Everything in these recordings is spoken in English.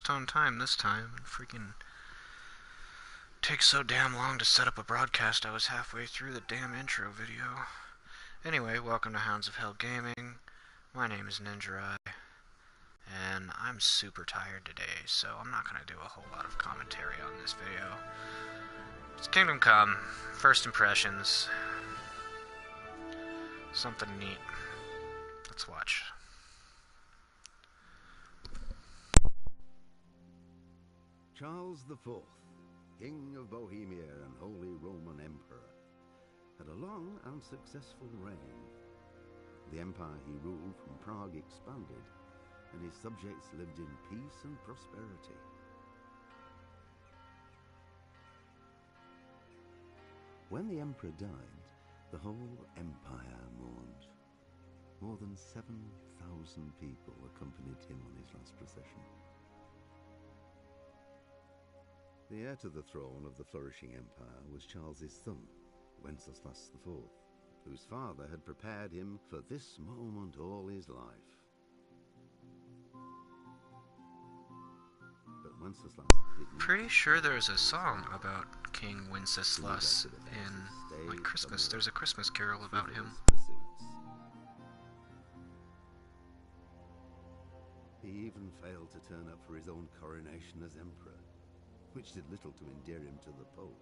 almost on time this time. Freaking takes so damn long to set up a broadcast. I was halfway through the damn intro video. Anyway, welcome to Hounds of Hell Gaming. My name is Ninjurai, and I'm super tired today, so I'm not going to do a whole lot of commentary on this video. It's Kingdom Come, first impressions. Something neat. Let's watch. Charles IV, King of Bohemia and Holy Roman Emperor, had a long and successful reign. The empire he ruled from Prague expanded, and his subjects lived in peace and prosperity. When the emperor died, the whole empire mourned. More than 7,000 people accompanied him on his last procession. The heir to the throne of the flourishing empire was Charles's son, Wenceslas IV, whose father had prepared him for this moment all his life. But Wenceslas did not. Pretty sure there's a song about King Wenceslas in like Christmas. There's a Christmas carol about him. He even failed to turn up for his own coronation as emperor, which did little to endear him to the Pope.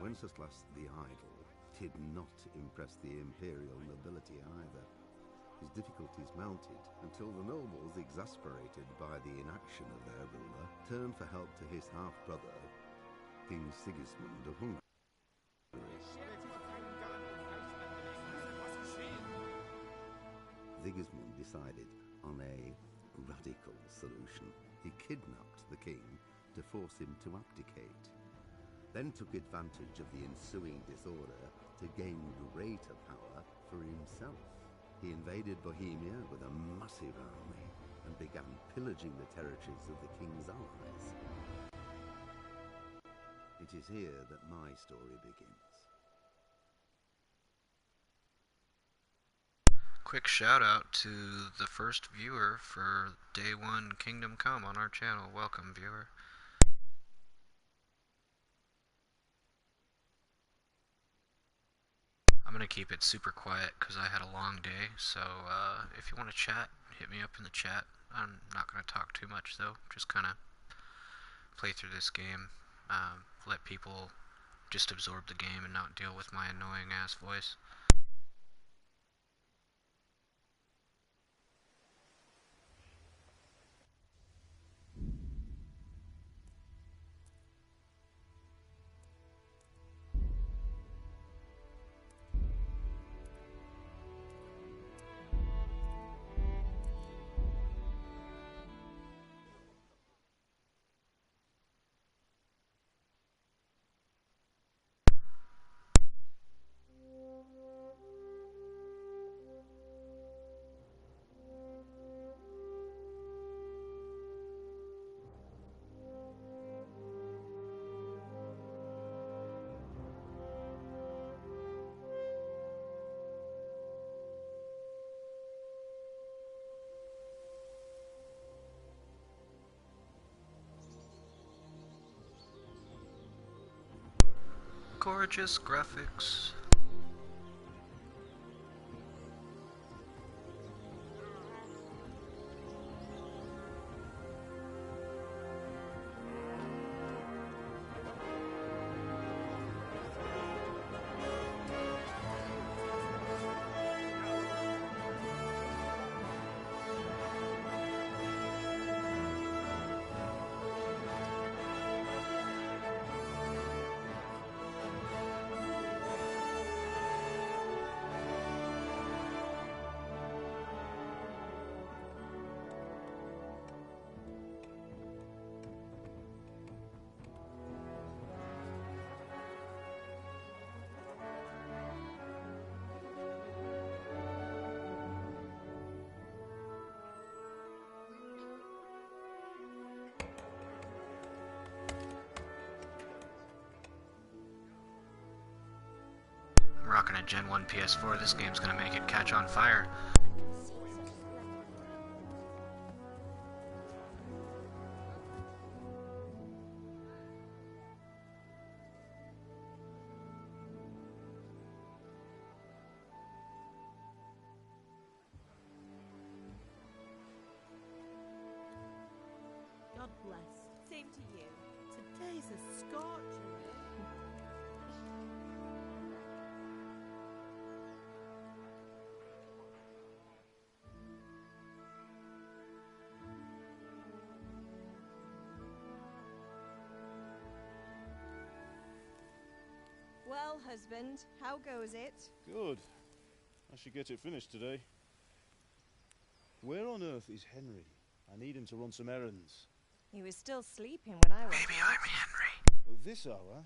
Wenceslas the Idle did not impress the imperial nobility either. His difficulties mounted until the nobles, exasperated by the inaction of their ruler, turned for help to his half-brother, King Sigismund of Hungary. Sigismund decided on a radical solution. He kidnapped the king to force him to abdicate, then took advantage of the ensuing disorder to gain greater power for himself. He invaded Bohemia with a massive army and began pillaging the territories of the king's allies. It is here that my story begins. Quick shout out to the first viewer for Day 1 Kingdom Come on our channel. Welcome, viewer. I'm gonna keep it super quiet because I had a long day, so if you want to chat, hit me up in the chat. I'm not gonna talk too much though, just kind of play through this game, let people just absorb the game and not deal with my annoying ass voice. Gorgeous graphics. I'm rocking a Gen 1 PS4. This game's gonna make it catch on fire. Well, husband, how goes it? Good. I should get it finished today. Where on earth is Henry? I need him to run some errands. He was still sleeping when I went. Maybe I'm Henry. At this hour?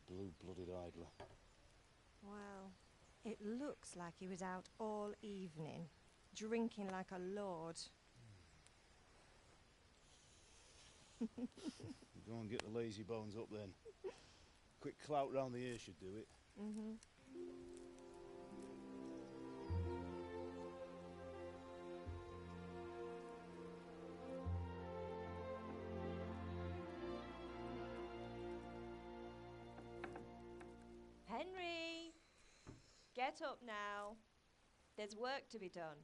Blue-blooded idler. Well, it looks like he was out all evening, drinking like a lord. Go and get the lazy bones up then. Quick clout round the ear should do it. Mm-hmm. Henry! Get up now. There's work to be done.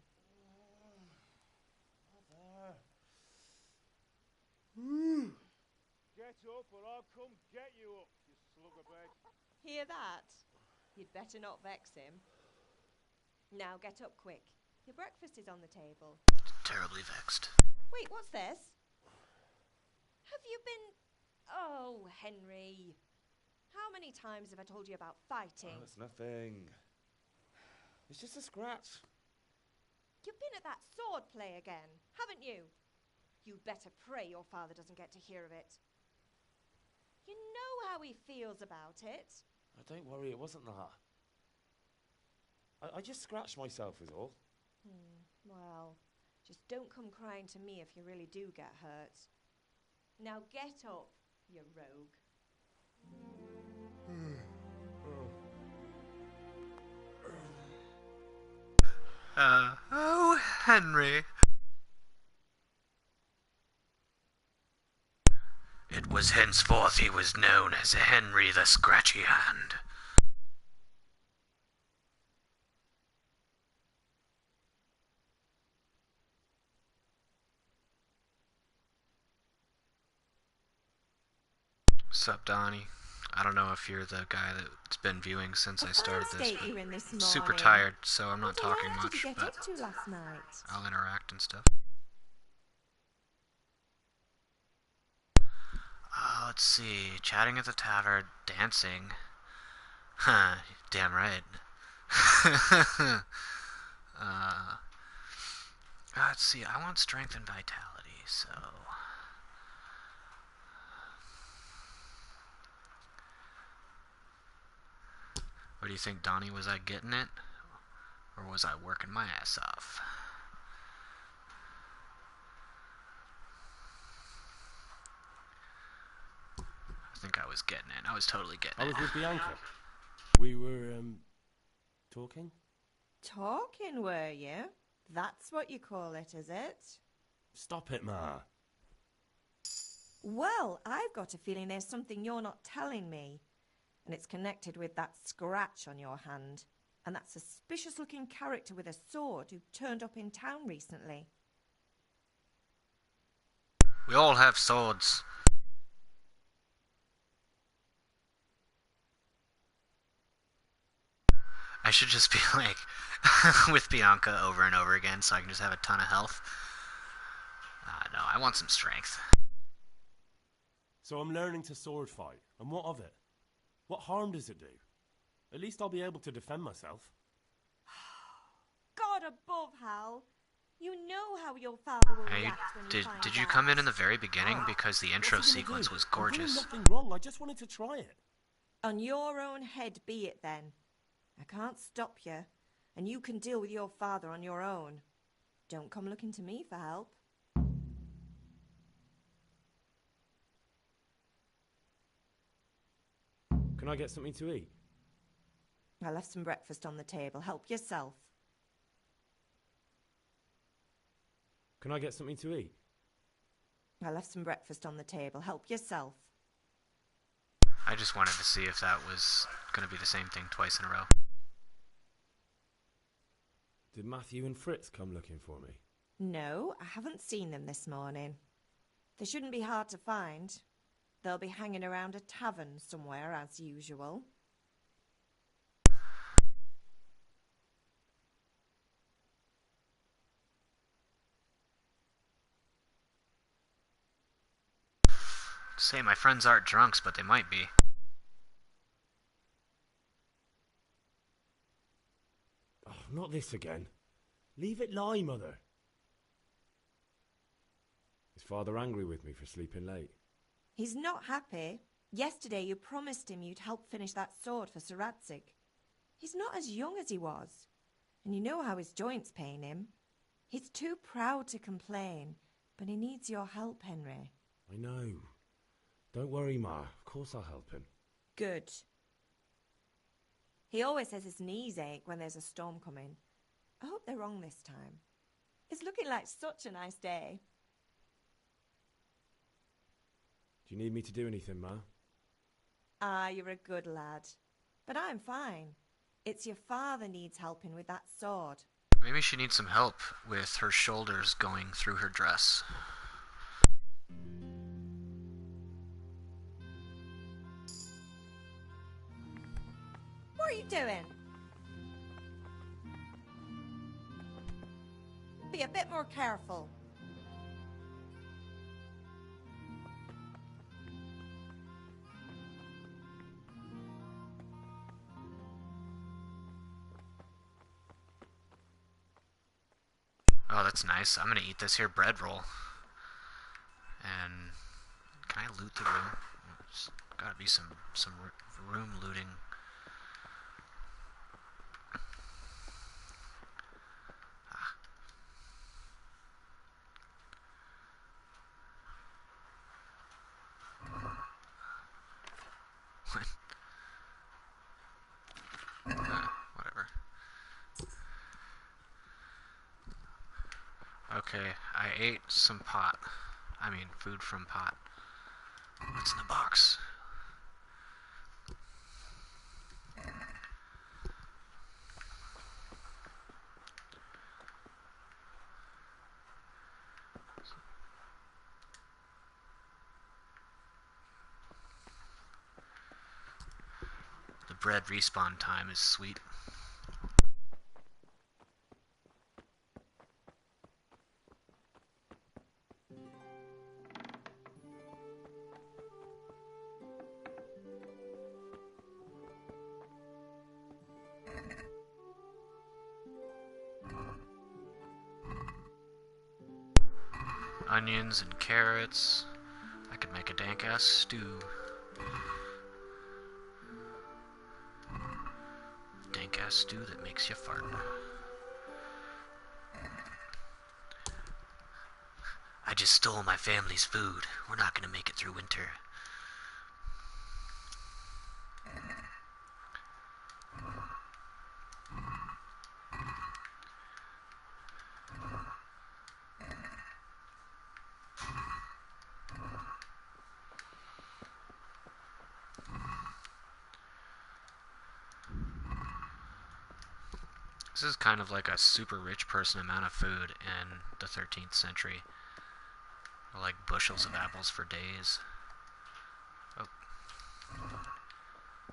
Get up or I'll come get you up, you sluggerbag. Hear that? You'd better not vex him. Now get up quick. Your breakfast is on the table. Terribly vexed. Wait, what's this? Have you been... Oh, Henry. How many times have I told you about fighting? Oh, it's nothing. It's just a scratch. You've been at that sword play again, haven't you? You'd better pray your father doesn't get to hear of it. You know how he feels about it. Oh, don't worry, it wasn't that. I just scratched myself is all. Well, just don't come crying to me if you really do get hurt. Now get up, you rogue. Oh, Henry. It was henceforth he was known as Henry the Scratchy Hand. Sup, Donnie? I don't know if you're the guy that's been viewing since I started this. State you're in this morning. Super tired, so I'm not talking What did you much, get but up to last night? I'll interact and stuff. Let's see. Chatting at the tavern, dancing. Huh, damn right. Let's see. I want strength and vitality, so... What do you think, Donnie? Was I getting it? Or was I working my ass off? I think I was getting it. I was totally getting I it. was with Bianca. We were, talking? Talking, were you? That's what you call it, is it? Stop it, Ma. Well, I've got a feeling there's something you're not telling me. And it's connected with that scratch on your hand. And that suspicious-looking character with a sword who turned up in town recently. We all have swords. I should just be like with Bianca over and over again so I can just have a ton of health. No, I want some strength. So I'm learning to sword fight. And what of it? What harm does it do? At least I'll be able to defend myself. God above, Hal. You know how your father will Hey, react when he finds did you out. come in the very beginning? Because the intro What's he gonna sequence do? was I'm doing gorgeous. nothing wrong. I just wanted to try it. On your own head be it then. I can't stop you, and you can deal with your father on your own. Don't come looking to me for help. Can I get something to eat? I left some breakfast on the table. Help yourself. Can I get something to eat? I left some breakfast on the table. Help yourself. I just wanted to see if that was going to be the same thing twice in a row. Did Matthew and Fritz come looking for me? No, I haven't seen them this morning. They shouldn't be hard to find. They'll be hanging around a tavern somewhere, as usual. Say my friends aren't drunks, but they might be. Not this again. Leave it lie, Mother. Is Father angry with me for sleeping late? He's not happy. Yesterday you promised him you'd help finish that sword for Sir Radzig. He's not as young as he was, and you know how his joints pain him. He's too proud to complain, but he needs your help, Henry. I know. Don't worry, Ma. Of course I'll help him. Good. He always says his knees ache when there's a storm coming. I hope they're wrong this time. It's looking like such a nice day. Do you need me to do anything, Ma? Ah, you're a good lad. But I'm fine. It's your father needs helping with that sword. Maybe she needs some help with her shoulders going through her dress. What are you doing? Be a bit more careful. Oh, that's nice. I'm gonna eat this here bread roll. And can I loot the room? There's gotta be some room looting. What? Whatever. Okay, I ate some pot. I mean, food from pot. What's in the box? The bread respawn time is sweet. Onions and carrots. I could make a dank-ass stew. Dank-ass stew that makes you fart. I just stole my family's food. We're not gonna make it through winter. This is kind of like a super rich person amount of food in the 13th century. Like bushels of apples for days. Oh.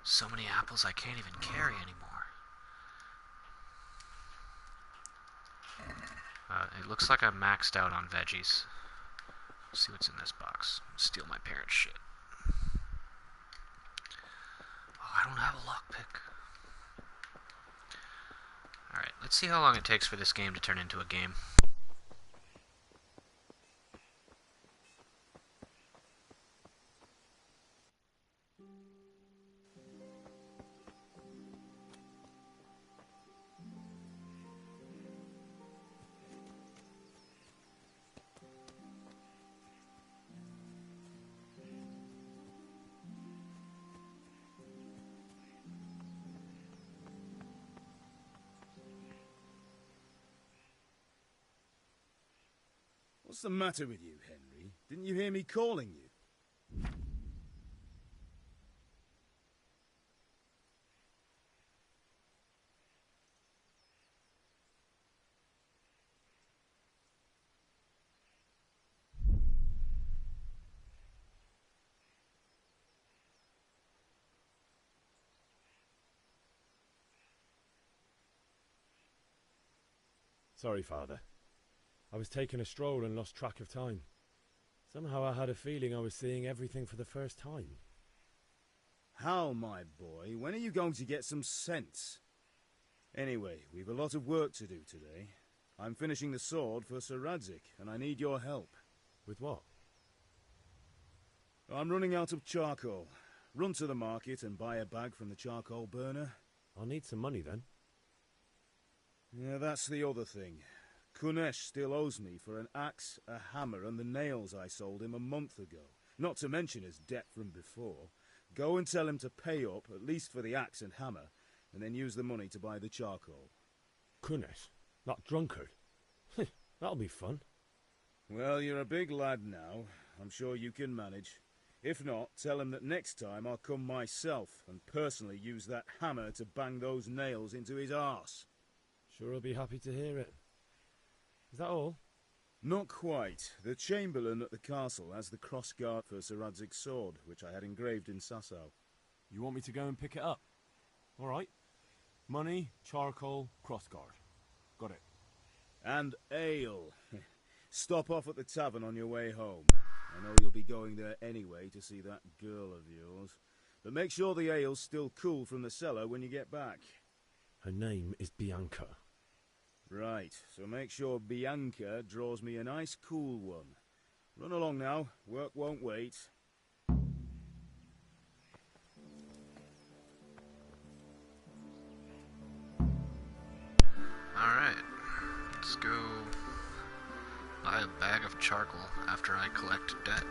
So many apples I can't even carry anymore. It looks like I'm maxed out on veggies. Let's see what's in this box. Steal my parents' shit. Oh, I don't have a lockpick. Alright, let's see how long it takes for this game to turn into a game. What's the matter with you, Henry? Didn't you hear me calling you? Sorry, Father. I was taking a stroll and lost track of time. Somehow I had a feeling I was seeing everything for the first time. Hal, my boy, when are you going to get some sense? Anyway, we've a lot of work to do today. I'm finishing the sword for Sir Radzig, and I need your help. With what? I'm running out of charcoal. Run to the market and buy a bag from the charcoal burner. I'll need some money then. Yeah, that's the other thing. Kunesh still owes me for an axe, a hammer, and the nails I sold him a month ago. Not to mention his debt from before. Go and tell him to pay up, at least for the axe and hammer, and then use the money to buy the charcoal. Kunesh? That drunkard? That'll be fun. Well, you're a big lad now. I'm sure you can manage. If not, tell him that next time I'll come myself and personally use that hammer to bang those nails into his arse. Sure, I'll be happy to hear it. Is that all? Not quite. The Chamberlain at the castle has the crossguard for Sir Radzig's sword, which I had engraved in Sasau. You want me to go and pick it up? All right. Money, charcoal, crossguard. Got it. And ale. Stop off at the tavern on your way home. I know you'll be going there anyway to see that girl of yours. But make sure the ale's still cool from the cellar when you get back. Her name is Bianca. Right, so make sure Bianca draws me a nice cool one. Run along now, work won't wait. Alright, let's go buy a bag of charcoal after I collect debt.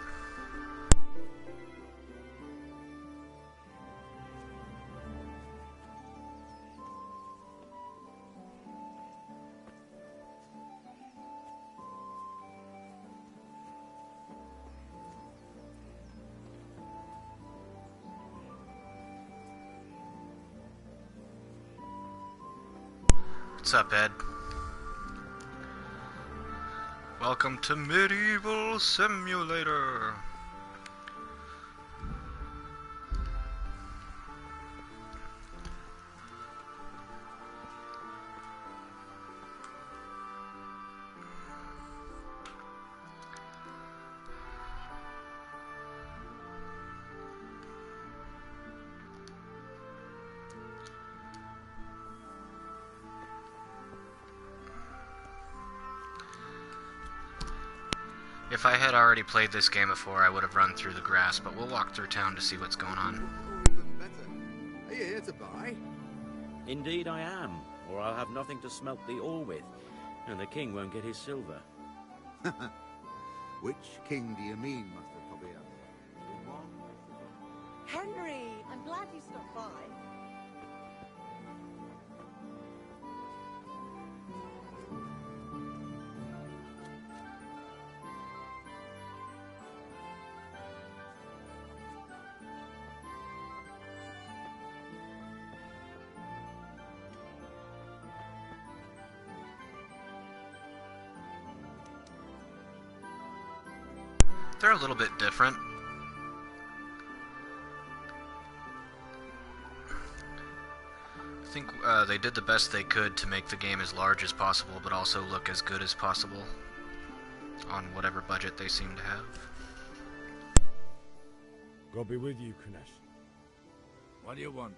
What's up, Ed? Welcome to Medieval Simulator. If I had already played this game before, I would have run through the grass, but we'll walk through town to see what's going on. Or even better, are you here to buy? Indeed I am, or I'll have nothing to smelt the ore with, and the king won't get his silver. Which king do you mean, Master Tobias? The one or the other? Henry, I'm glad you stopped by. They're a little bit different. I think they did the best they could to make the game as large as possible, but also look as good as possible on whatever budget they seem to have. God be with you, Kunesh. What do you want?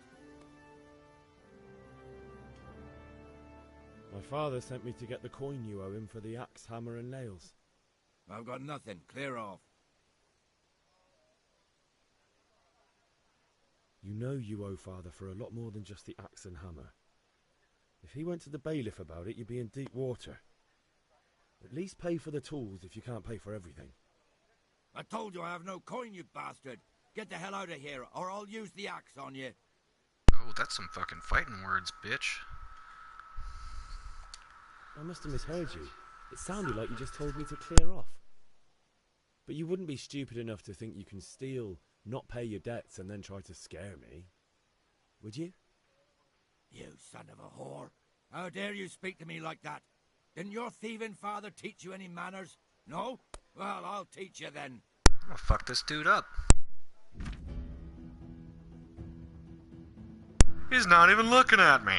My father sent me to get the coin you owe him for the axe, hammer and nails. I've got nothing. Clear off. You know you owe father for a lot more than just the axe and hammer. If he went to the bailiff about it, you'd be in deep water. At least pay for the tools if you can't pay for everything. I told you I have no coin, you bastard. Get the hell out of here, or I'll use the axe on you. Oh, that's some fucking fighting words, bitch. I must have misheard you. It sounded like you just told me to clear off. But you wouldn't be stupid enough to think you can steal, not pay your debts, and then try to scare me. Would you? You son of a whore. How dare you speak to me like that? Didn't your thieving father teach you any manners? No? Well, I'll teach you then. I'm gonna fuck this dude up. He's not even looking at me.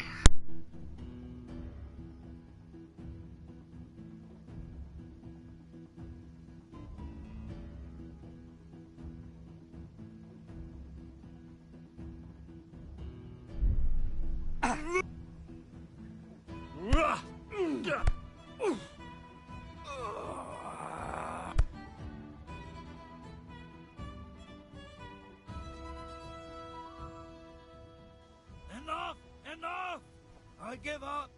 I give up.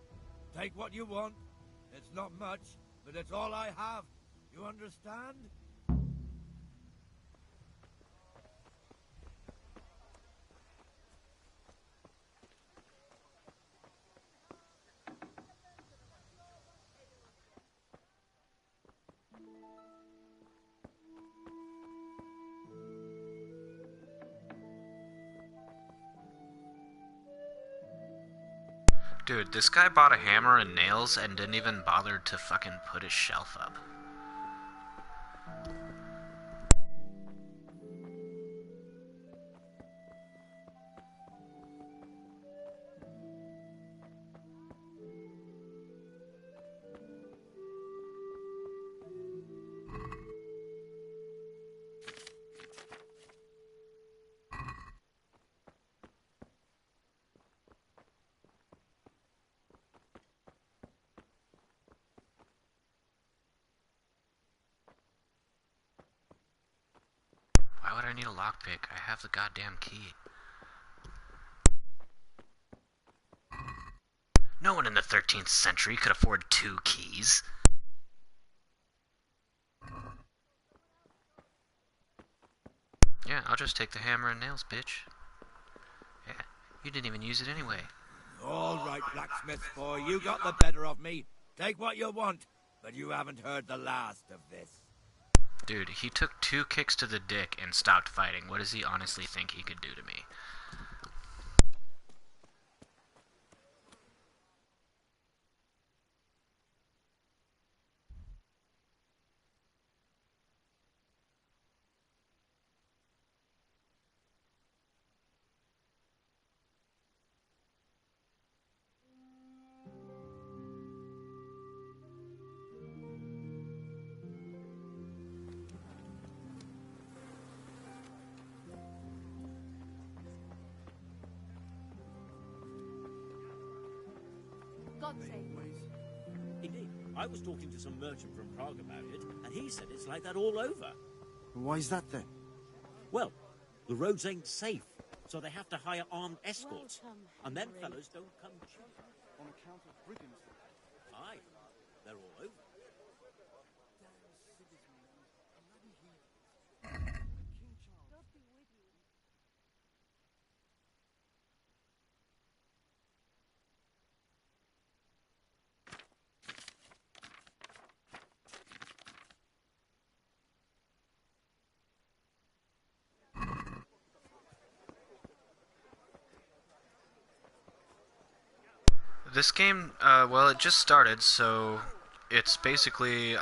Take what you want. It's not much, but it's all I have. You understand? Dude, this guy bought a hammer and nails and didn't even bother to fucking put his shelf up. Why would I need a lockpick? I have the goddamn key. No one in the 13th century could afford 2 keys. Yeah, I'll just take the hammer and nails, bitch. Yeah, you didn't even use it anyway. All right, blacksmith boy, you got the better of me. Take what you want, but you haven't heard the last of this. Dude, he took 2 kicks to the dick and stopped fighting. What does he honestly think he could do to me? God's sake. Indeed, I was talking to some merchant from Prague about it, and he said it's like that all over. Why is that then? Well, the roads ain't safe, so they have to hire armed escorts. Welcome, And them Henry. fellas don't come cheap. On account of brigands. Aye, they're all over. God be with you. This game, well, it just started, so it's basically,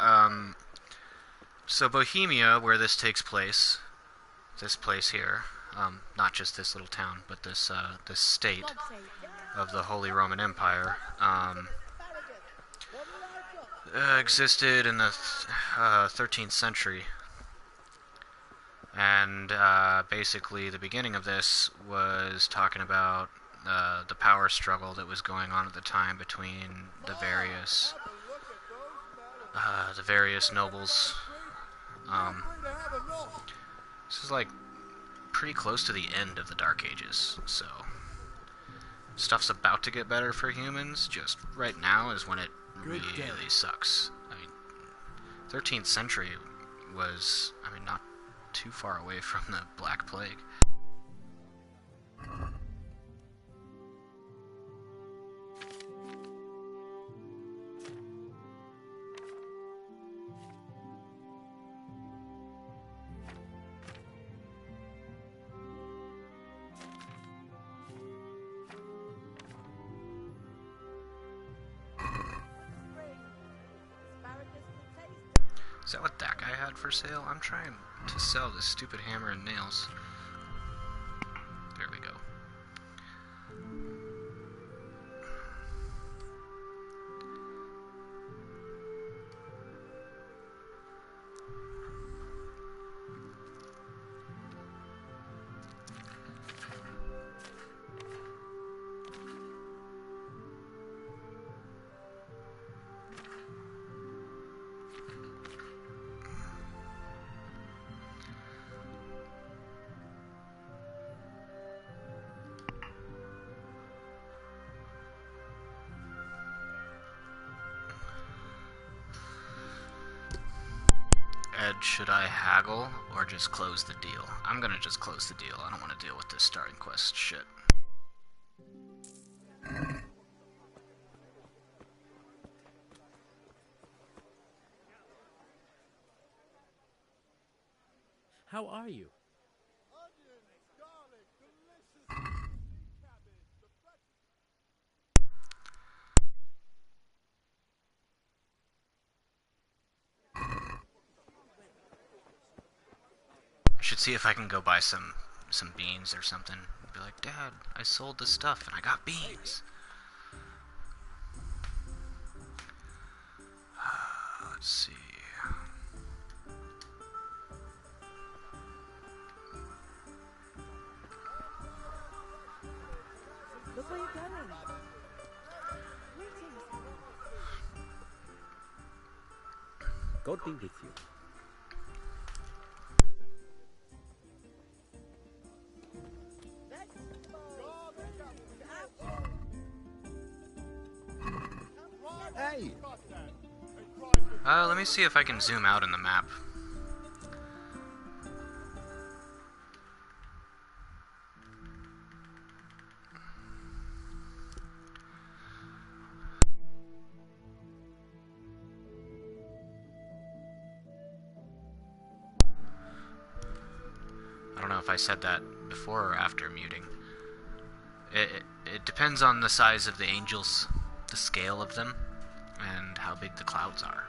so Bohemia, where this takes place, this place here, not just this little town, but this state God's sake. of the Holy Roman Empire, existed in the 13th century. And basically the beginning of this was talking about the power struggle that was going on at the time between the various nobles. This is like pretty close to the end of the Dark Ages, so stuff's about to get better for humans. Just right now is when it really sucks. I mean, 13th century was, I mean, not too far away from the Black Plague. Is that what that guy had for sale? I'm trying to sell this stupid hammer and nails. There we go. Ed, should I haggle or just close the deal? I'm gonna just close the deal. I don't want to deal with this starting quest shit. How are you? I should see if I can go buy some beans or something. Be like, Dad, I sold this stuff and I got beans. Let's see. Look where you're going. God be with you. Hey! Let me see if I can zoom out in the map. I don't know if I said that before or after muting. It depends on the size of the angels, the scale of them, and how big the clouds are.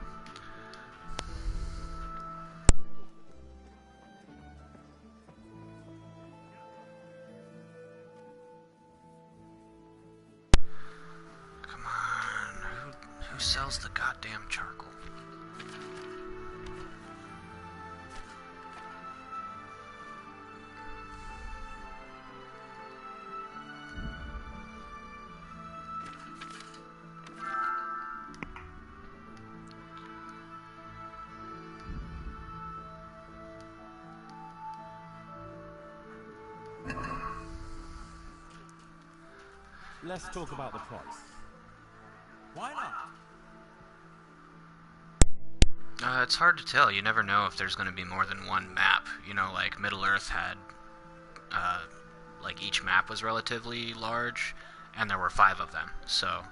Come on, who sells the goddamn charcoal? Let's talk about the price. Why not? It's hard to tell. You never know if there's going to be more than one map. You know, like Middle-earth had, like each map was relatively large, and there were 5 of them, so...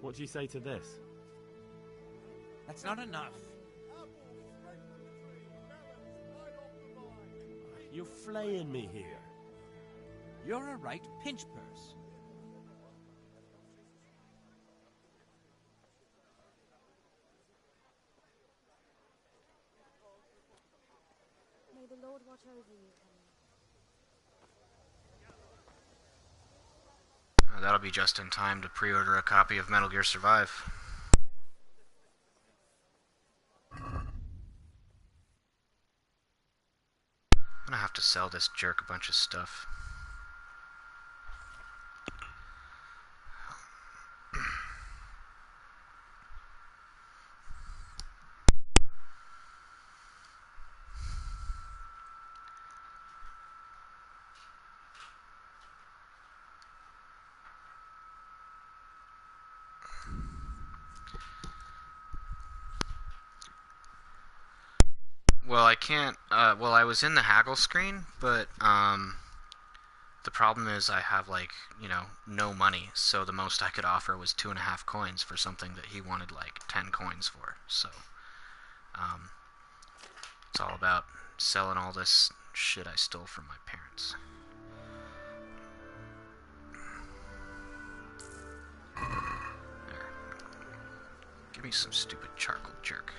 What do you say to this? That's not enough. You're flaying me here. You're a right pinch purse. May the Lord watch over you, Henry. That'll be just in time to pre-order a copy of Metal Gear Survive. I'm gonna have to sell this jerk a bunch of stuff. Well, I can't, well, I was in the haggle screen, but, the problem is I have, like, you know, no money, so the most I could offer was 2.5 coins for something that he wanted, like, 10 coins for, so, it's all about selling all this shit I stole from my parents. There. Give me some stupid charcoal jerk.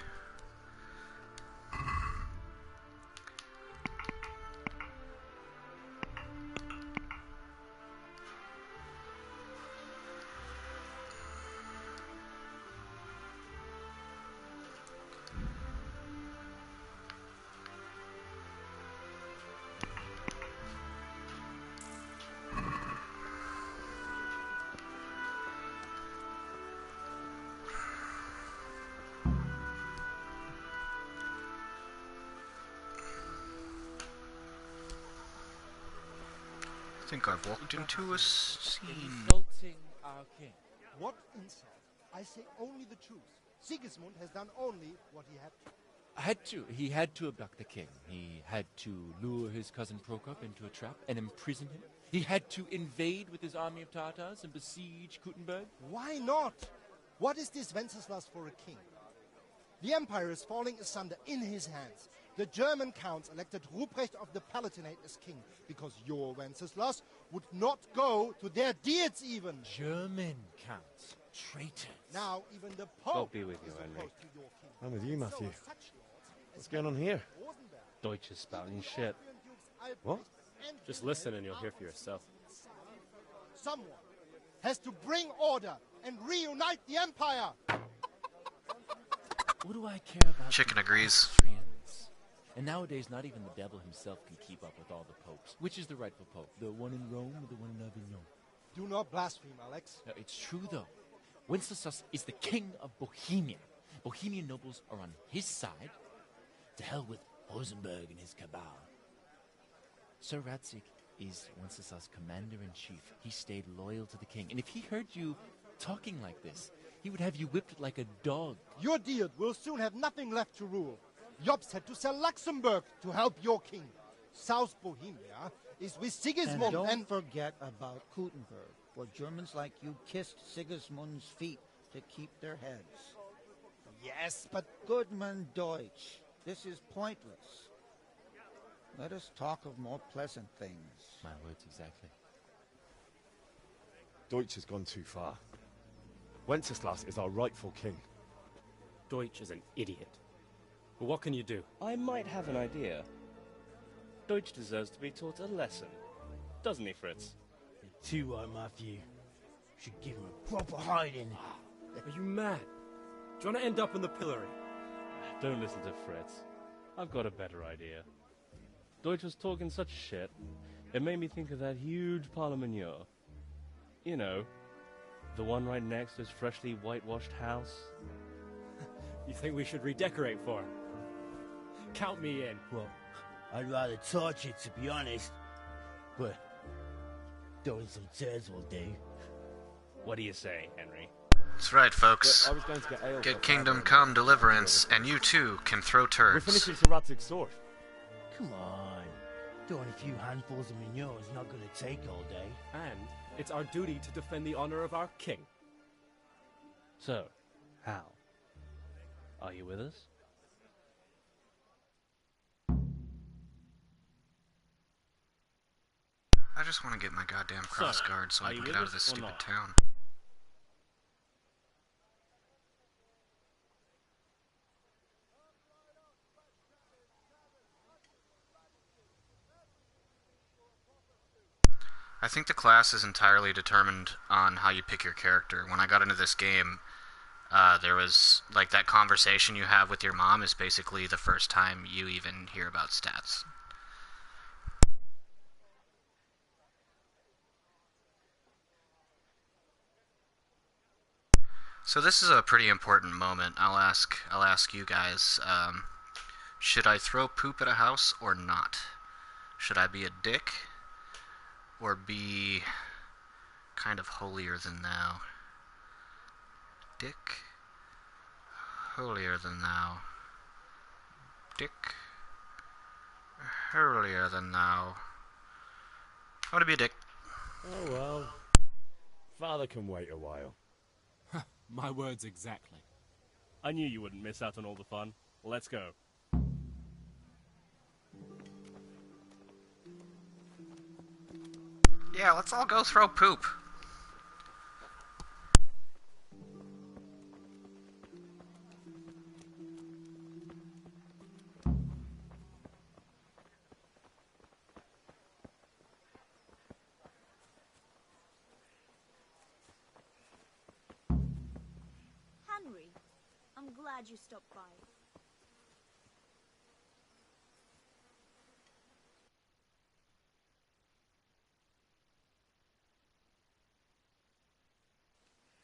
I think I've walked into a scene. Insulting our king. What insult? I say only the truth. Sigismund has done only what he had to. He had to abduct the king. He had to lure his cousin Prokop into a trap and imprison him. He had to invade with his army of Tartars and besiege Kuttenberg. Why not? What is this Wenceslas for a king? The empire is falling asunder in his hands. The German counts elected Ruprecht of the Palatinate as king because your Wenceslas would not go to their deeds even. German counts. Traitors. Now even the Pope God be with you, is Henry. opposed to your king. I'm with you, Matthew. So such lords What's going on here? Deutsch is spouting shit. What? Just listen and you'll hear for yourself. Someone has to bring order and reunite the empire. What do I care about? Chicken the agrees. Austrians? And nowadays, not even the devil himself can keep up with all the popes. Which is the rightful pope? The one in Rome or the one in Avignon? Do not blaspheme, Alex. No, it's true, though. Wenceslas is the king of Bohemia. Bohemian nobles are on his side. To hell with Rosenberg and his cabal. Sir Radzik is Wenceslas' commander-in-chief. He stayed loyal to the king. And if he heard you talking like this, he would have you whipped like a dog. Your Diet will soon have nothing left to rule. Jobst had to sell Luxembourg to help your king. South Bohemia is with Sigismund and don't forget about Kuttenberg, where Germans like you kissed Sigismund's feet to keep their heads. Yes, but Goodman Deutsch, this is pointless. Let us talk of more pleasant things. My words exactly. Deutsch has gone too far. Wenceslas is our rightful king. Deutsch is an idiot. But what can you do? I might have an idea. Deutsch deserves to be taught a lesson. Doesn't he, Fritz? You're too right, Matthew. Should give him a proper hiding. Are you mad? Do you want to end up in the pillory? Don't listen to Fritz. I've got a better idea. Deutsch was talking such shit, it made me think of that huge parliament. You know, the one right next to his freshly whitewashed house. You think we should redecorate for him? Count me in. Well, I'd rather torch it, to be honest. But throwing some tears will do. What do you say, Henry? That's right, folks. I was going to get ale. Get Kingdom Come Deliverance, and you too can throw We're turds. finishing Sir Radzig's sword. Come on. Throwing a few handfuls of manure is not going to take all day. And it's our duty to defend the honor of our king. So, Hal, are you with us? I just want to get my goddamn cross guard so I can get out of this stupid town. I think the class is entirely determined on how you pick your character. When I got into this game, there was, like, that conversation you have with your mom is basically the first time you even hear about stats. So this is a pretty important moment. I'll ask you guys, should I throw poop at a house or not? Should I be a dick? Or be kind of holier than thou? Dick, holier than thou. Dick, holier than thou. I want to be a dick. Oh well. Father can wait a while. My words exactly. I knew you wouldn't miss out on all the fun. Let's go. Yeah, let's all go throw poop. Henry, I'm glad you stopped by.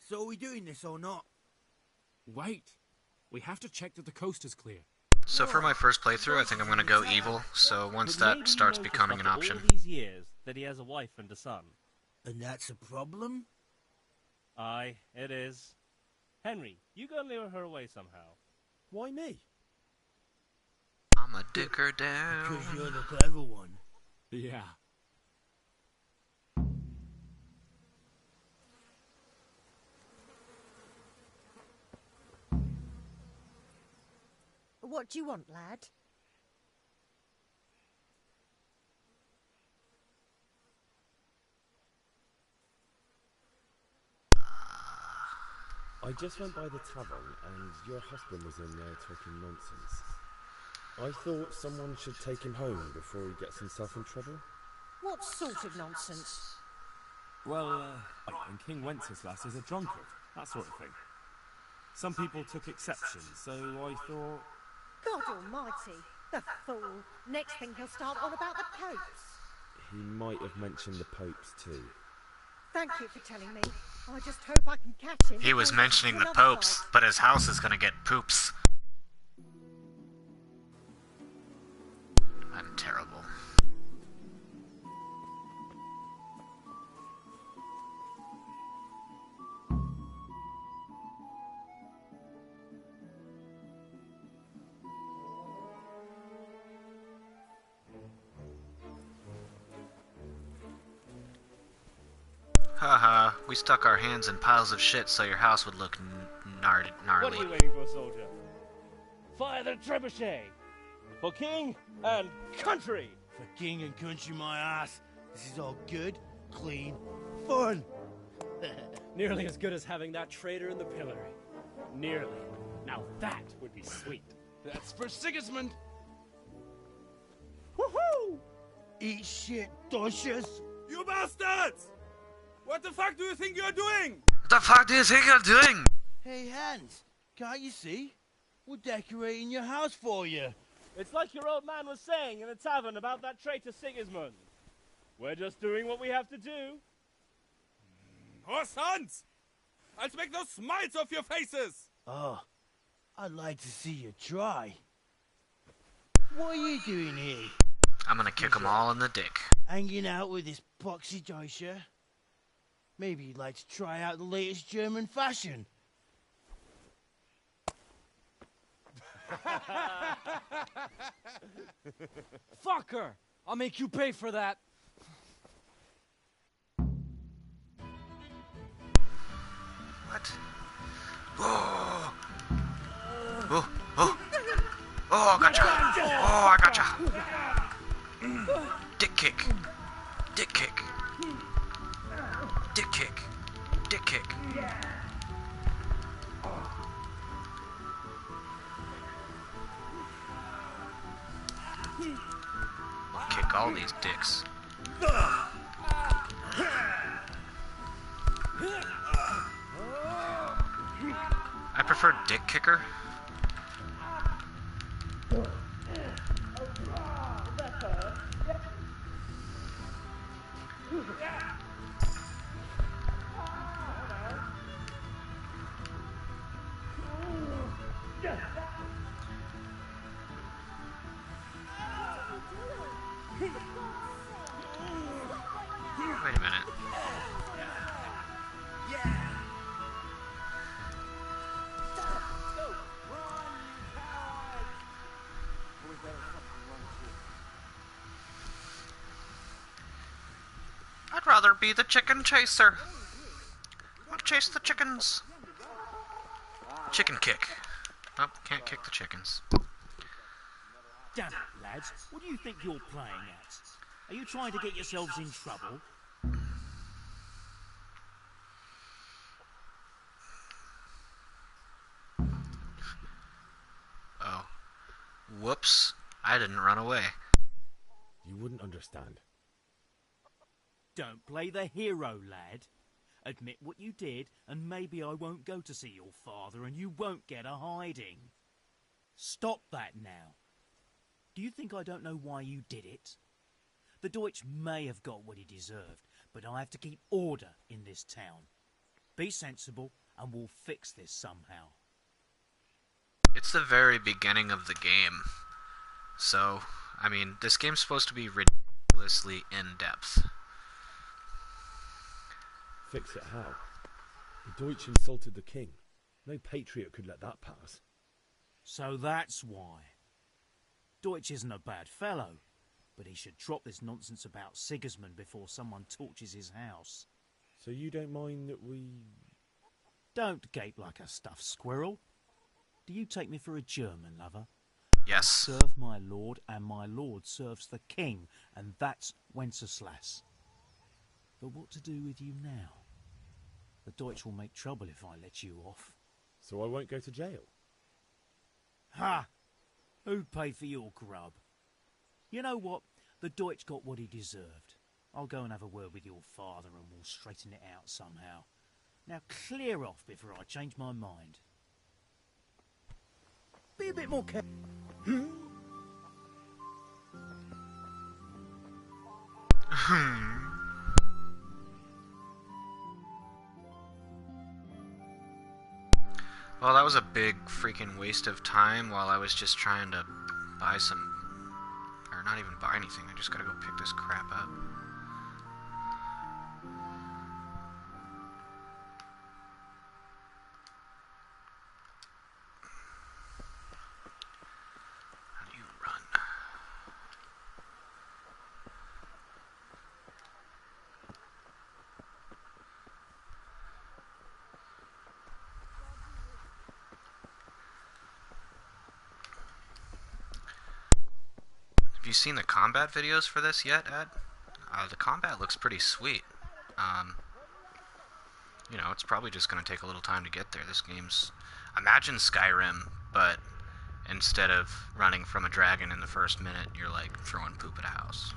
So are we doing this or not? Wait. We have to check that the coast is clear. So for my first playthrough, I think I'm going to go evil, so once that starts becoming an option. All these years, that he has a wife and a son. And that's a problem? Aye, it is. Henry, you go lure her away somehow. Why me? I'ma dick her down. Because you're the clever one. Yeah. What do you want, lad? I just went by the tavern and your husband was in there talking nonsense. I thought someone should take him home before he gets himself in trouble. What sort of nonsense? Well, and King Wenceslas is a drunkard, that sort of thing. Some people took exception, so I thought... God almighty, the fool. Next thing he'll start on about the popes. He might have mentioned the popes too. Thank you for telling me. I just hope I can catch him. He was mentioning the popes, but his house is gonna get poops. I'm terrible. Haha, we stuck our hands in piles of shit so your house would look gnarly. What are you waiting for, soldier? Fire the trebuchet! For king and country! For king and country, my ass. This is all good, clean, fun. Nearly as good as having that traitor in the pillory. Nearly. Now that would be sweet. That's for Sigismund. Woohoo! Eat shit, douches. You bastards! What the fuck do you think you're doing? What the fuck do you think you're doing? Hey, Hans, can't you see? We're decorating your house for you. It's like your old man was saying in the tavern about that traitor Sigismund. We're just doing what we have to do. Oh, sons! I'll make those smiles off your faces! Oh, I'd like to see you try. What are you doing here? I'm gonna kick them all in the dick. Hanging out with this poxy Deutscher? Maybe you'd like to try out the latest German fashion. Fuck her! I'll make you pay for that. What? Oh! Oh! Oh! Oh, gotcha! Oh, I gotcha! Dick kick! Dick kick! Dick kick! Dick kick! I'll kick all these dicks. I prefer dick kicker. Wait a minute. I'd rather be the chicken chaser. I'll chase the chickens. Chicken kick. Oh, can't kick the chickens. Damn it, lads. What do you think you're playing at? Are you trying to get yourselves in trouble? Oh. Whoops. I didn't run away. You wouldn't understand. Don't play the hero, lad. Admit what you did, and maybe I won't go to see your father and you won't get a hiding. Stop that now. Do you think I don't know why you did it? The Deutsch may have got what he deserved, but I have to keep order in this town. Be sensible, and we'll fix this somehow. It's the very beginning of the game. So, I mean, this game's supposed to be ridiculously ridiculously in-depth. Fix it how? The Deutsch insulted the king. No patriot could let that pass. So that's why. Deutsch isn't a bad fellow, but he should drop this nonsense about Sigismund before someone torches his house. So you don't mind that we... Don't gape like a stuffed squirrel. Do you take me for a German, lover? Yes. I serve my lord, and my lord serves the king, and that's Wenceslas. But what to do with you now? The Deutsch will make trouble if I let you off. So I won't go to jail? Ha! Who'd pay for your grub? You know what? The Deutsch got what he deserved. I'll go and have a word with your father and we'll straighten it out somehow. Now clear off before I change my mind. Be a bit more careful. Well, that was a big freaking waste of time while I was just trying to buy some... Or not even buy anything, I just gotta go pick this crap up. How do you run? Have you seen the combat videos for this yet, Ed? The combat looks pretty sweet. You know, it's probably just going to take a little time to get there. This game's... Imagine Skyrim, but instead of running from a dragon in the first minute, you're like throwing poop at a house.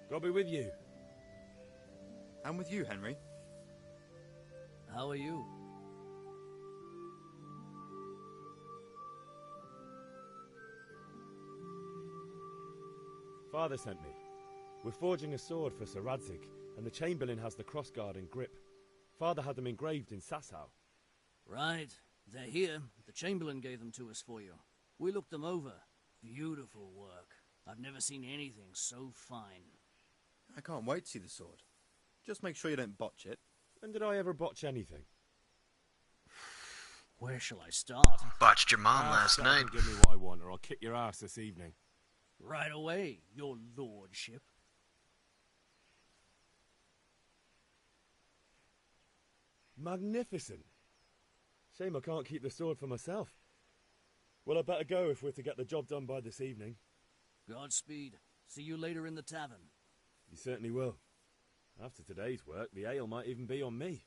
God be with you. I'm with you, Henry. How are you? Father sent me. We're forging a sword for Sir Radzig, and the Chamberlain has the crossguard and grip. Father had them engraved in Sasau. Right. They're here. The Chamberlain gave them to us for you. We looked them over. Beautiful work. I've never seen anything so fine. I can't wait to see the sword. Just make sure you don't botch it. When did I ever botch anything? Where shall I start? Botched your mom last night. Give me what I want, or I'll kick your ass this evening. Right away, your lordship. Magnificent. Shame I can't keep the sword for myself. Well, I better go if we're to get the job done by this evening. Godspeed. See you later in the tavern. You certainly will. After today's work, the ale might even be on me.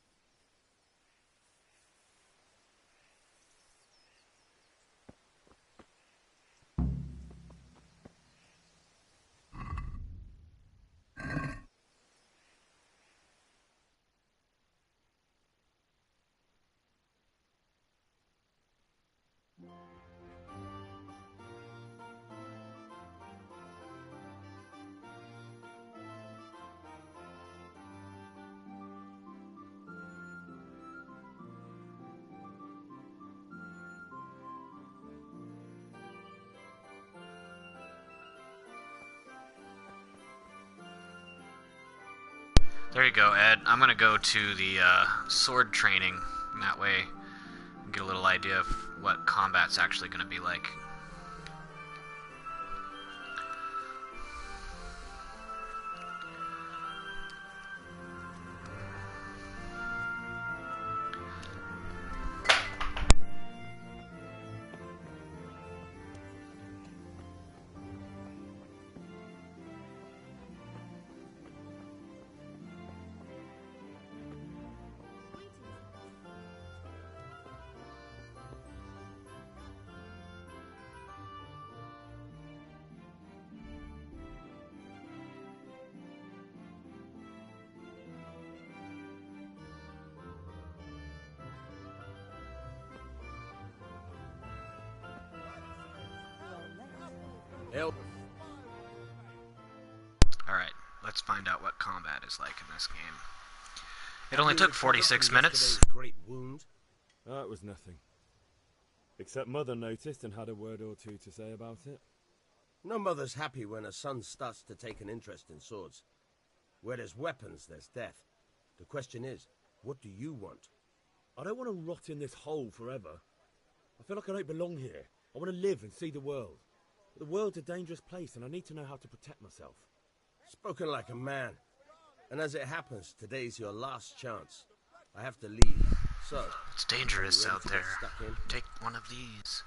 There you go, Ed. I'm gonna go to the sword training, and that way I can get a little idea of what combat's actually gonna be like. Help. Alright, let's find out what combat is like in this game. It only took 46 minutes. Great wound. That was nothing. Except Mother noticed and had a word or two to say about it. No mother's happy when her son starts to take an interest in swords. Where there's weapons, there's death. The question is, what do you want? I don't want to rot in this hole forever. I feel like I don't belong here. I want to live and see the world. The world's a dangerous place and I need to know how to protect myself. Spoken like a man. And as it happens, today's your last chance. I have to leave. So, it's dangerous out there. In? Take one of these.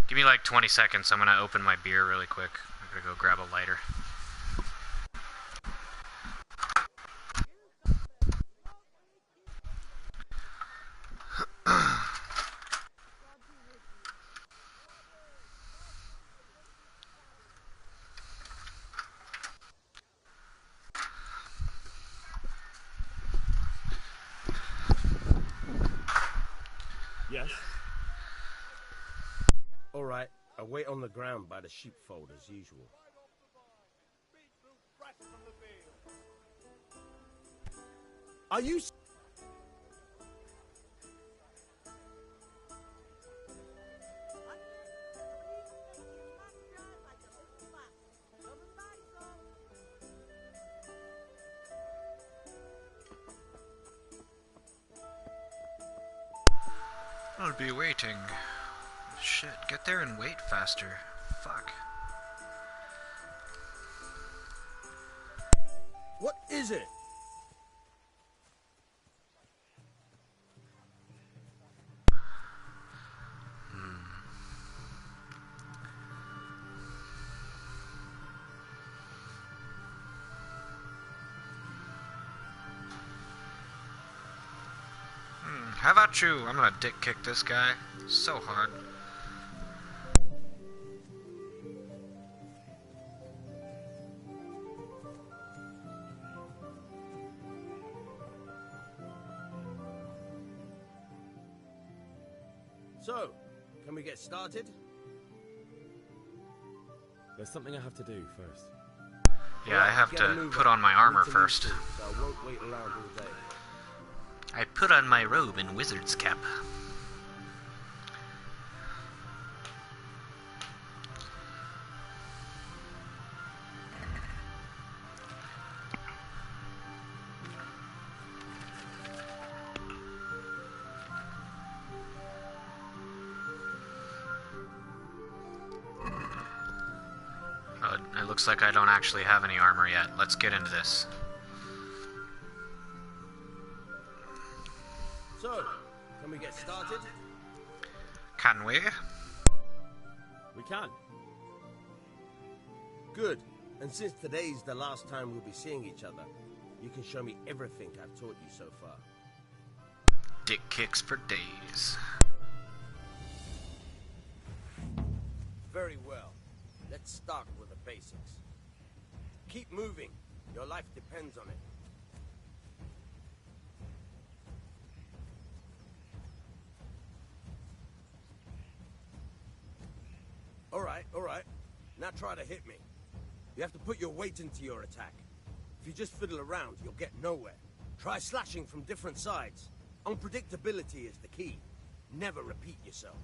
Give me like 20 seconds. I'm gonna open my beer really quick. I'm gonna go grab a lighter. Yes? All right, I wait on the ground by the sheepfold as usual. Are you... I'll be waiting. Shit, get there and wait faster. Fuck. What is it? How about you? I'm gonna dick kick this guy. So hard. So, can we get started? There's something I have to do first. Yeah, I have to put on my armor first. So I won't wait around all day. I put on my robe and wizard's cap. It looks like I don't actually have any armor yet. Let's get into this. So, can we get started? Can we? We can. Good. And since today's the last time we'll be seeing each other, you can show me everything I've taught you so far. Dick kicks for days. Very well. Let's start with the basics. Keep moving. Your life depends on it. All right. Now try to hit me. You have to put your weight into your attack. If you just fiddle around, you'll get nowhere. Try slashing from different sides. Unpredictability is the key. Never repeat yourself.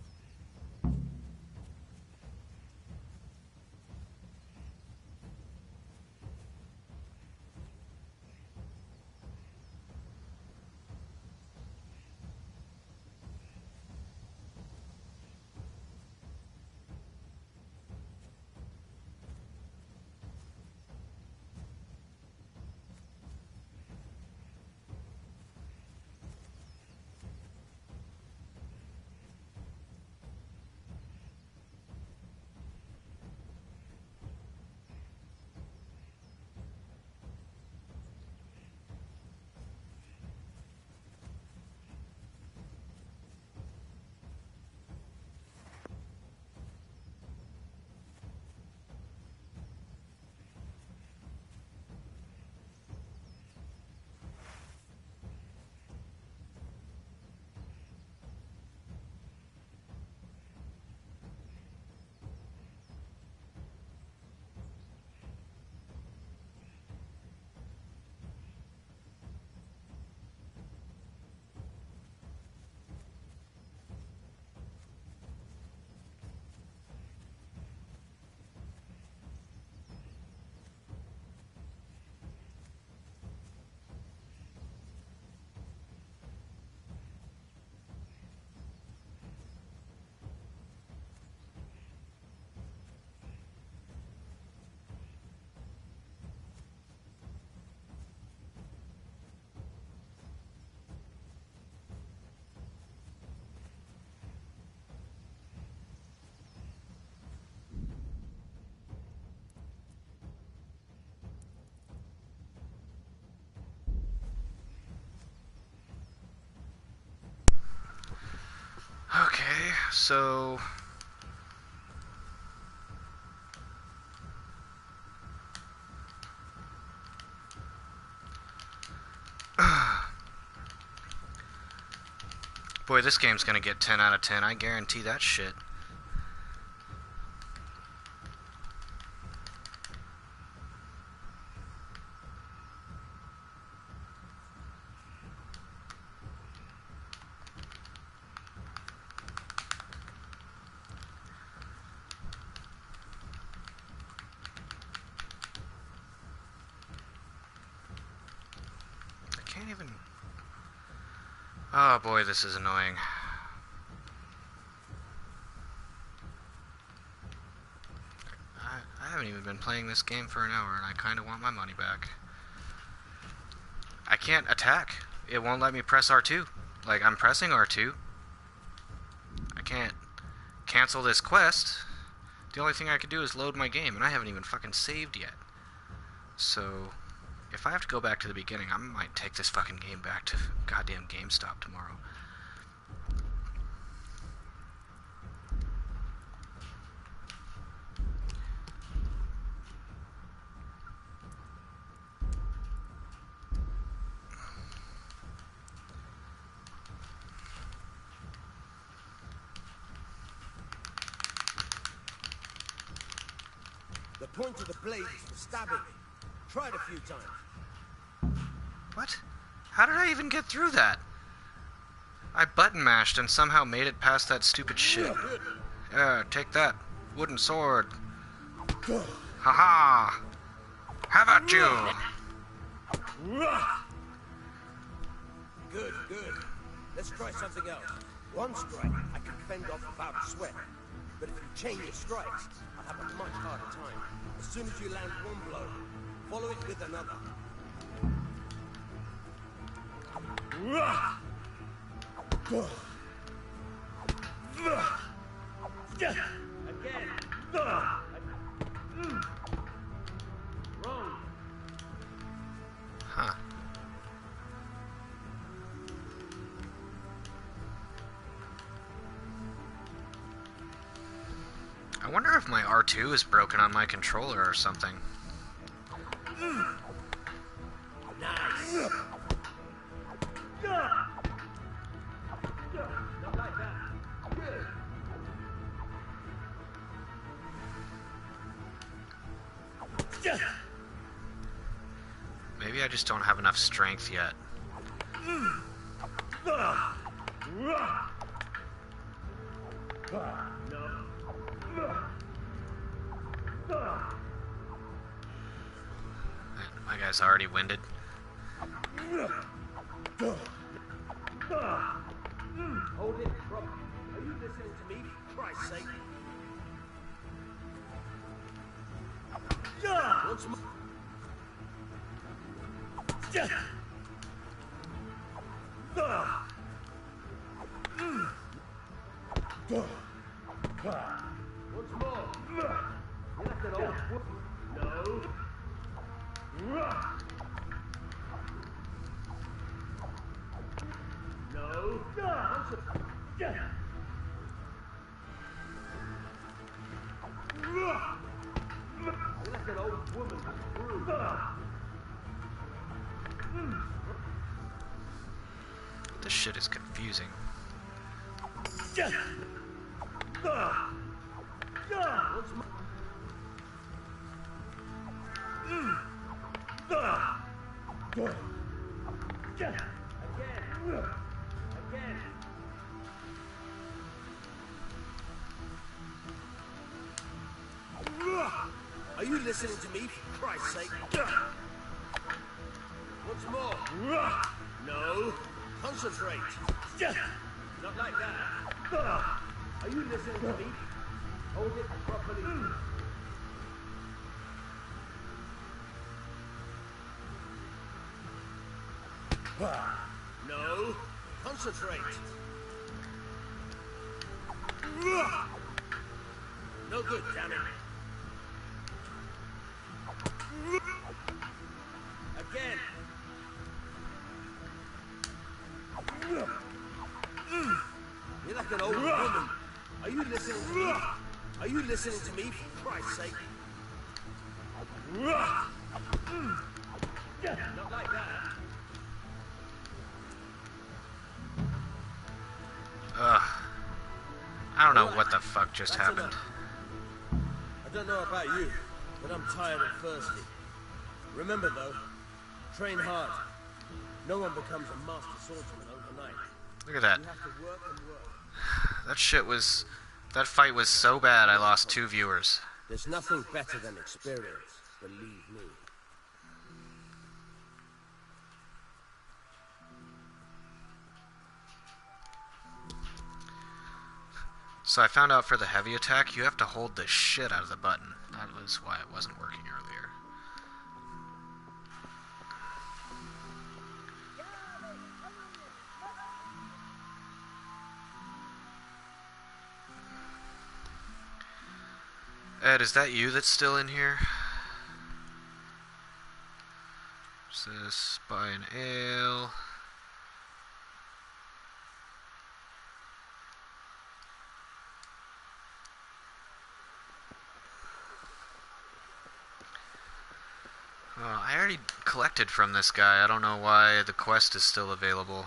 So... Boy, this game's gonna get 10 out of 10. I guarantee that shit. I can't even... Oh boy, this is annoying. I haven't even been playing this game for an hour and I kind of want my money back. I can't attack. It won't let me press R2. Like, I'm pressing R2. I can't cancel this quest. The only thing I could do is load my game, and I haven't even fucking saved yet. So, if I have to go back to the beginning, I might take this fucking game back to goddamn GameStop tomorrow. The point of the blade is for stabbing. Try it a few times. What? How did I even get through that? I button mashed and somehow made it past that stupid shit. Take that. Wooden sword. Haha! Have at you! Good, good. Let's try something else. One strike, I can fend off a bout of sweat. But if you chain your strikes, I'll have a much harder time. As soon as you land one blow, follow it with another. Again. Wrong. Huh. I wonder if my R2 is broken on my controller or something. Nice. Not like that. Good. Maybe I just don't have enough strength yet. My guy's already winded. Hold it, Rob. Are you listening to me? For Christ's sake. Once more. Once more. You left it all. No. No. You left an old woman screwed. This shit is confusing. Once more. Again. Again. Are you listening to me, for Christ's sake? Once more. No. Concentrate. Not like that. Are you listening to me? Hold it properly. No. Concentrate. No good, damn it. Again. You're like an old woman. listening to me? Are you listening to me, for Christ's sake? Not like that. Ugh. I don't know what the fuck just That's happened. enough. I don't know about you, but I'm tired and thirsty. Remember though, train hard. No one becomes a master swordsman overnight. Look at that. You have to work and work. That fight was so bad I lost 2 viewers. There's nothing better than experience, believe me. So I found out for the heavy attack, you have to hold the shit out of the button. That was why it wasn't working earlier. Ed, is that you that's still in here? What's this? Buy an ale. I already collected from this guy. I don't know why the quest is still available.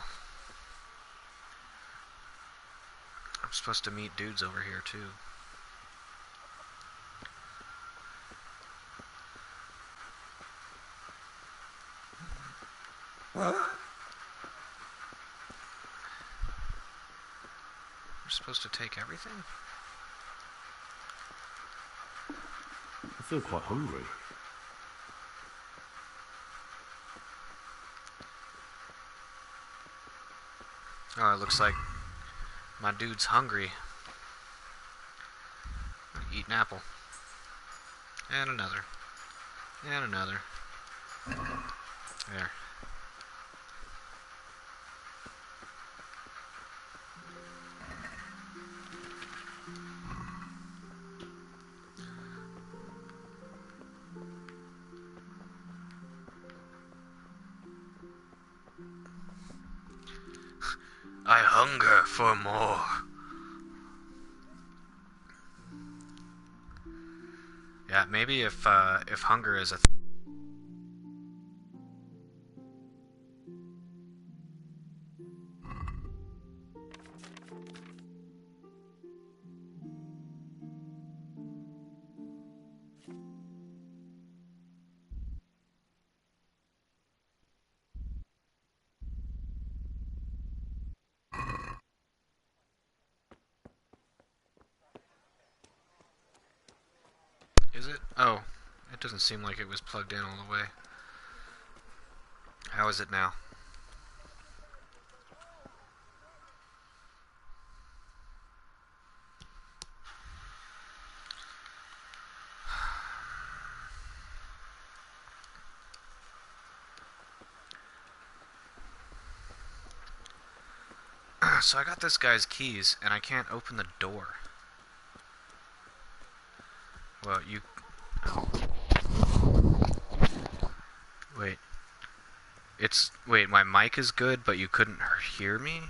I'm supposed to meet dudes over here too. We're supposed to take everything? I feel quite hungry. Oh, it looks like my dude's hungry. Eat an apple. And another. And another. There. I hunger for more. Yeah, maybe if hunger is a Is it? Oh, it doesn't seem like it was plugged in all the way. How is it now? So I got this guy's keys, and I can't open the door. Well, you... Oh. Wait. Wait, my mic is good, but you couldn't hear me?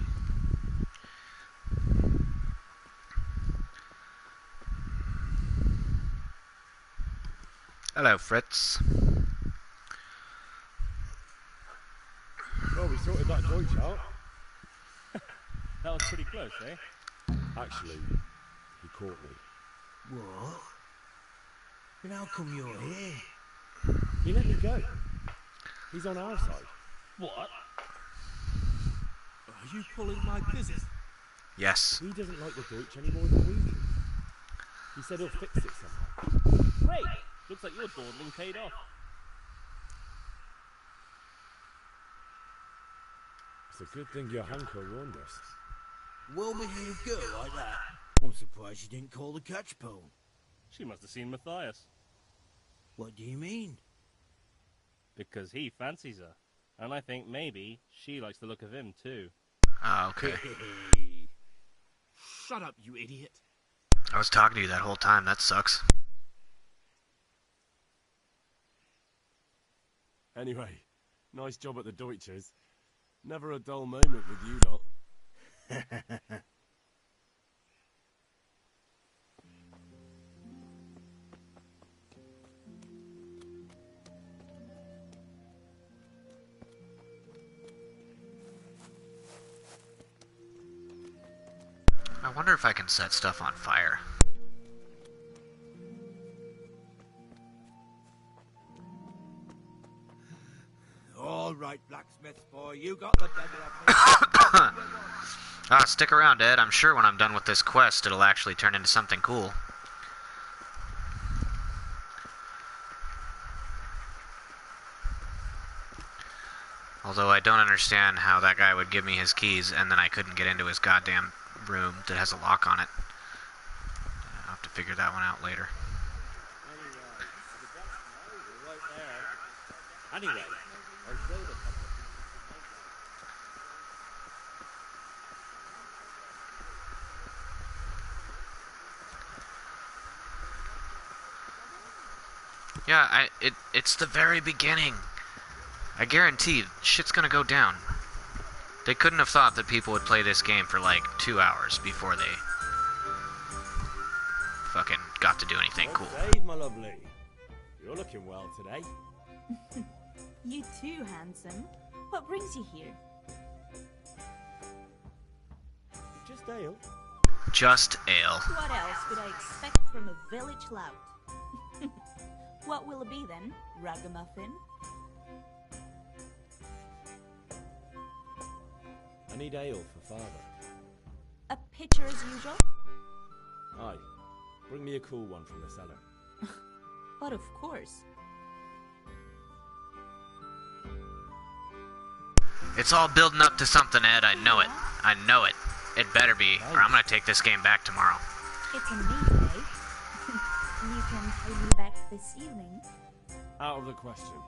Hello, Fritz. Well, we sorted that Deutsch out. That was pretty close, eh? Actually, he caught me. What? Then how come you're here? He let me go. He's on our side. What? Are you pulling my business? Yes. He doesn't like the Deutsch any more than we do. He said he'll fix it somehow. Great! Looks like your dawdling paid off. It's a good thing your Hanko warned us. Well-behaved girl like that. I'm surprised you didn't call the catch pole. She must have seen Matthias. What do you mean? Because he fancies her. And I think maybe she likes the look of him too. Ah, okay. Shut up, you idiot. I was talking to you that whole time. That sucks. Anyway, nice job at the Deutsches. Never a dull moment with you lot. I wonder if I can set stuff on fire. All right, blacksmith boy, you got the better of me. Stick around, Ed. I'm sure when I'm done with this quest, it'll actually turn into something cool. Although I don't understand how that guy would give me his keys and then I couldn't get into his goddamn room that has a lock on it. I'll have to figure that one out later. Anyway, I'll show the Yeah, it's the very beginning. I guarantee shit's gonna go down. They couldn't have thought that people would play this game for like 2 hours before they fucking got to do anything cool. Dave, my lovely. You're looking well today. You too, handsome. What brings you here? Just ale. Just ale. What else could I expect from a village lout? What will it be then? Ragamuffin? I need ale for father. A pitcher as usual? Aye. Bring me a cool one from the cellar. But of course. It's all building up to something, Ed. I know it. I know it. It better be, or I'm gonna take this game back tomorrow. It's a me day. You can pay me back this evening. Out of the question.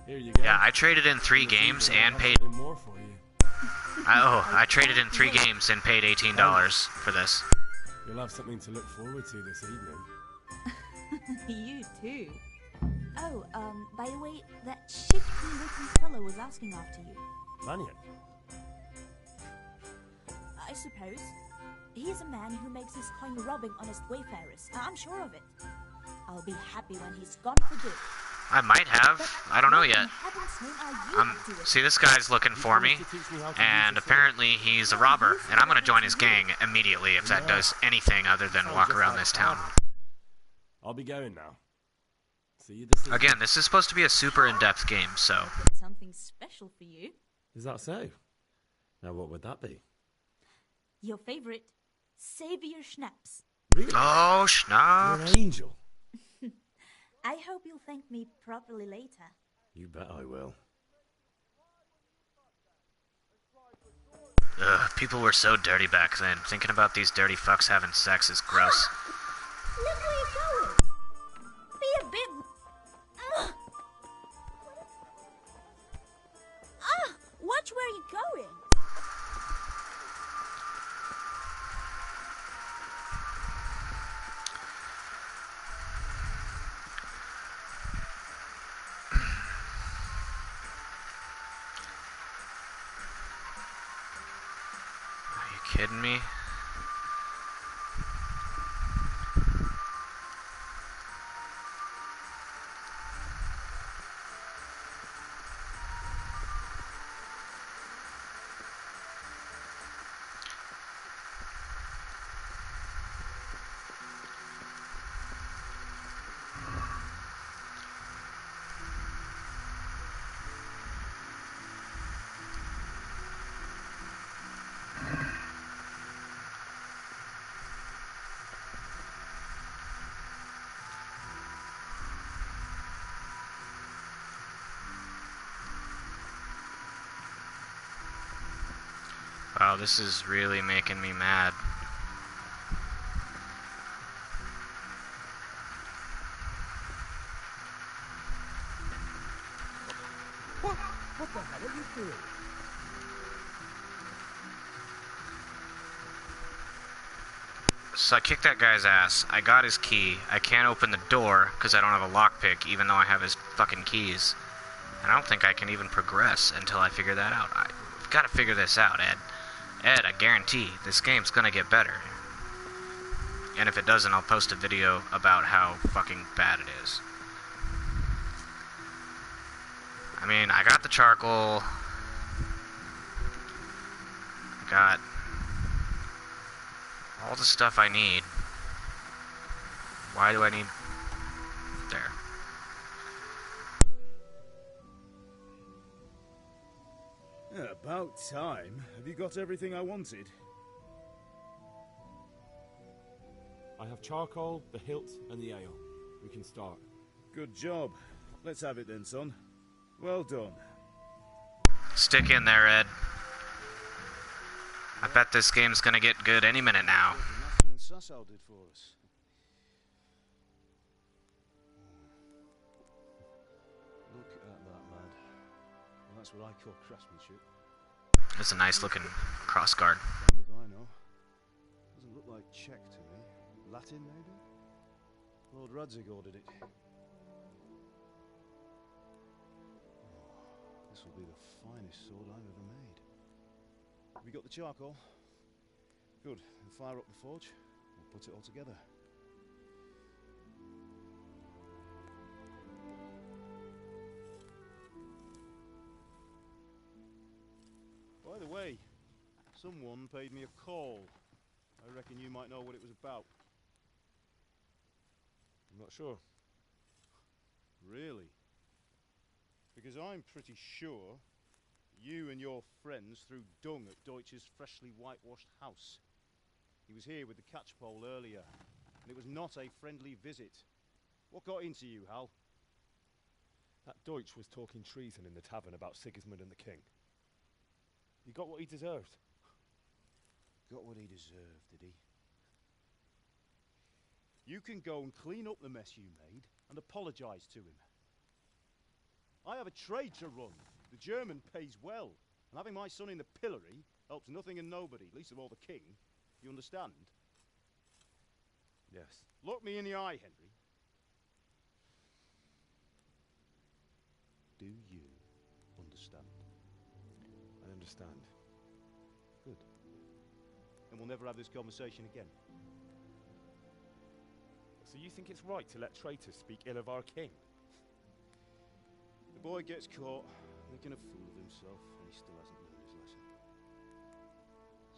Here you go. Yeah, I traded in 3 games and paid... more for you. I traded in 3 games and paid $18 for this. You'll have something to look forward to this evening. You too. Oh, by the way, that shifty-looking fellow was asking after you. Mannion? I suppose. He is a man who makes his coin robbing honest wayfarers. I'm sure of it. I'll be happy when he's gone for good. I might have. I don't know yet. In heaven's name are you doing? See, this guy's looking for me, and apparently he's a robber, and I'm gonna join his gang immediately if that does anything other than walk around this town. I'll be going now. See you this evening. Again, this is supposed to be a super in-depth game, so... Something special for you. Is that so? Now what would that be? Your favorite, Savior Schnapps. Really? Oh, Schnapps! You're an angel. I hope you'll thank me properly later. You bet I will. Ugh, people were so dirty back then. Thinking about these dirty fucks having sex is gross. Look where you're going! Be a bit... watch where you're going! Kidding me? Wow, this is really making me mad. What the hell are you doing? So I kicked that guy's ass. I got his key. I can't open the door because I don't have a lockpick, even though I have his fucking keys. And I don't think I can even progress until I figure that out. I've got to figure this out, Ed. Ed, I guarantee this game's gonna get better. And if it doesn't, I'll post a video about how fucking bad it is. I mean, I got the charcoal. I got All the stuff I need. Why do I need... There. Yeah, about time. Have you got everything I wanted? I have charcoal, the hilt, and the ale. We can start. Good job. Let's have it then, son. Well done. Stick in there, Ed. I bet this game's gonna get good any minute now. Master and Sasau did for us. Look at that, lad. Well, that's what I call craftsmanship. It's a nice looking crossguard. I know. Doesn't look like Czech to me. Latin, maybe? Lord Radzig ordered it. This will be the finest sword I've ever made. Have you got the charcoal? Good. Then fire up the forge. We'll put it all together. By the way, someone paid me a call. I reckon you might know what it was about. I'm not sure. Really? Because I'm pretty sure you and your friends threw dung at Deutsch's freshly whitewashed house. He was here with the catchpole earlier, and it was not a friendly visit. What got into you, Hal? That Deutsch was talking treason in the tavern about Sigismund and the king. He got what he deserved. Got what he deserved, did he? You can go and clean up the mess you made and apologize to him. I have a trade to run. The German pays well, and having my son in the pillory helps nothing and nobody, least of all the king. You understand? Yes. Look me in the eye, Henry. Do you understand? I understand. Good. And we'll never have this conversation again. So you think it's right to let traitors speak ill of our king? The boy gets caught, making a fool of himself, and he still hasn't learned his lesson.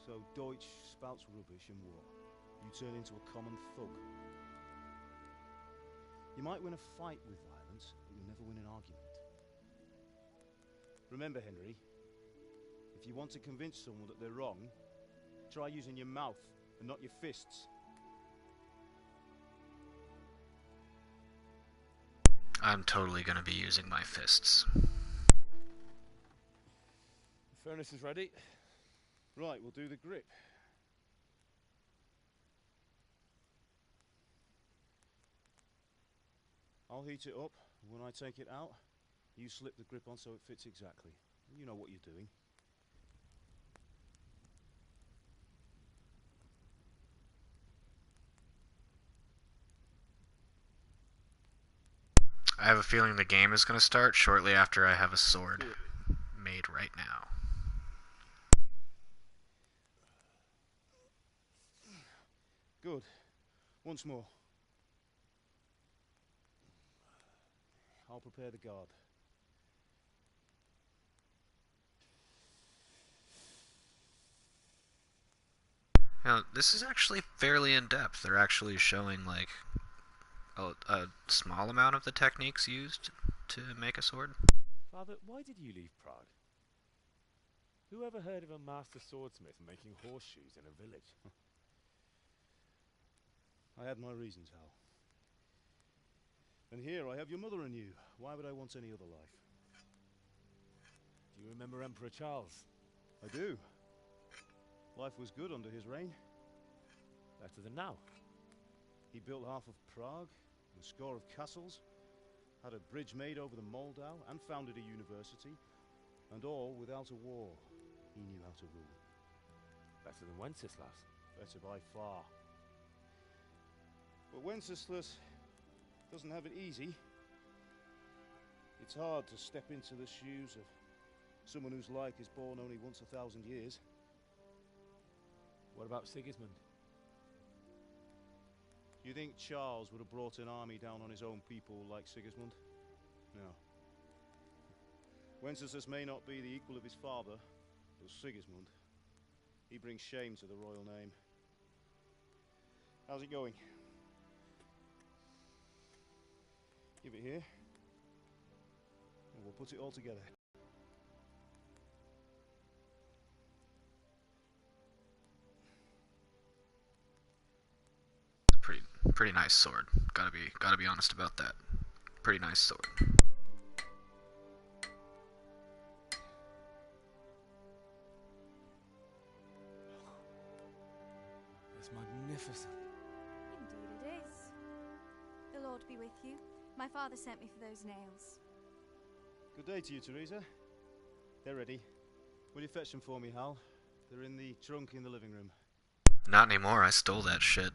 So Deutsch spouts rubbish, and what? You turn into a common thug. You might win a fight with violence, but you'll never win an argument. Remember, Henry, if you want to convince someone that they're wrong, try using your mouth and not your fists. I'm totally gonna be using my fists. The furnace is ready. Right, we'll do the grip. I'll heat it up, and when I take it out, you slip the grip on so it fits exactly. You know what you're doing. I have a feeling the game is gonna start shortly after I have a sword made right now. Good. Once more. I'll prepare the guard. Now, this is actually fairly in-depth. They're actually showing, like, a small amount of the techniques used to make a sword. Father, why did you leave Prague? Who ever heard of a master swordsmith making horseshoes in a village? I had my reasons, Hal. And here I have your mother and you. Why would I want any other life? Do you remember Emperor Charles? I do. Life was good under his reign. Better than now. He built half of Prague, and a score of castles, had a bridge made over the Moldau, and founded a university, and all without a war. He knew how to rule. Better than Wenceslas. Better by far. But Wenceslas doesn't have it easy. It's hard to step into the shoes of someone whose life is born only once 1,000 years. What about Sigismund? Do you think Charles would have brought an army down on his own people like Sigismund? No. Wenceslas may not be the equal of his father, but Sigismund, he brings shame to the royal name. How's it going? Give it here, and we'll put it all together. Pretty nice sword. Gotta be honest about that. Pretty nice sword. It's magnificent. Indeed it is. The Lord be with you. My father sent me for those nails. Good day to you, Teresa. They're ready. Will you fetch them for me, Hal? They're in the trunk in the living room. Not anymore, I stole that shit.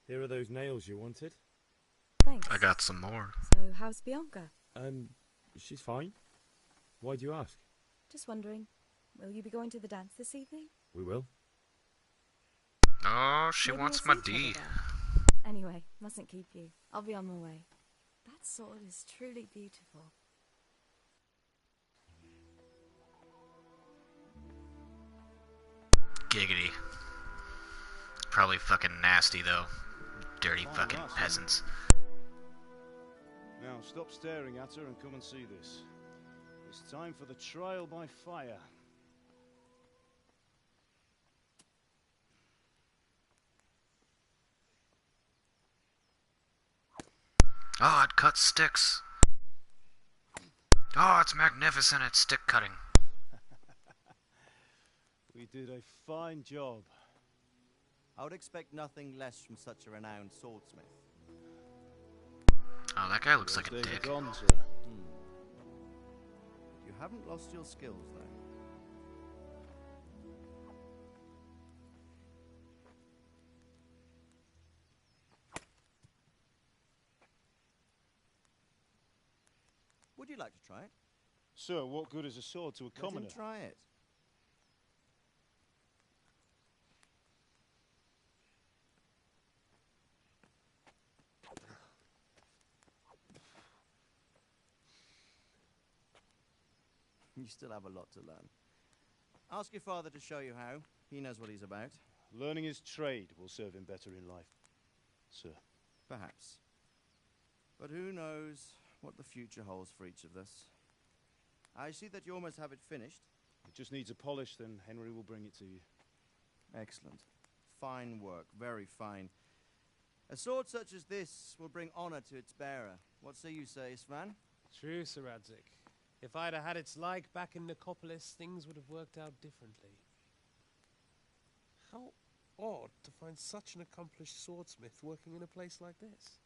Here are those nails you wanted. Thanks. I got some more. So, how's Bianca? She's fine. Why do you ask? Just wondering, will you be going to the dance this evening? We will. Oh, she Maybe wants we'll my see each other D. there. Anyway, mustn't keep you. I'll be on my way. That sword is truly beautiful. Giggity. Probably fucking nasty though. Dirty Fine, fucking that's it. peasants. Now, stop staring at her and come and see this. It's time for the trial by fire. Oh, it cuts sticks. Oh, it's magnificent at stick cutting. We did a fine job. I would expect nothing less from such a renowned swordsmith. Oh, that guy looks like a Those days are dick. gone, sir. You haven't lost your skills, though. Would you like to try it? Sir, what good is a sword to a Let commoner? him try it. You still have a lot to learn. Ask your father to show you how. He knows what he's about. Learning his trade will serve him better in life, sir. Perhaps. But who knows what the future holds for each of us. I see that you almost have it finished. It just needs a polish, then Henry will bring it to you. Excellent. Fine work. Very fine. A sword such as this will bring honor to its bearer. What say you, Svan? True, Sir Radzik. If I'd have had its like back in Nicopolis, things would have worked out differently. How odd to find such an accomplished swordsmith working in a place like this.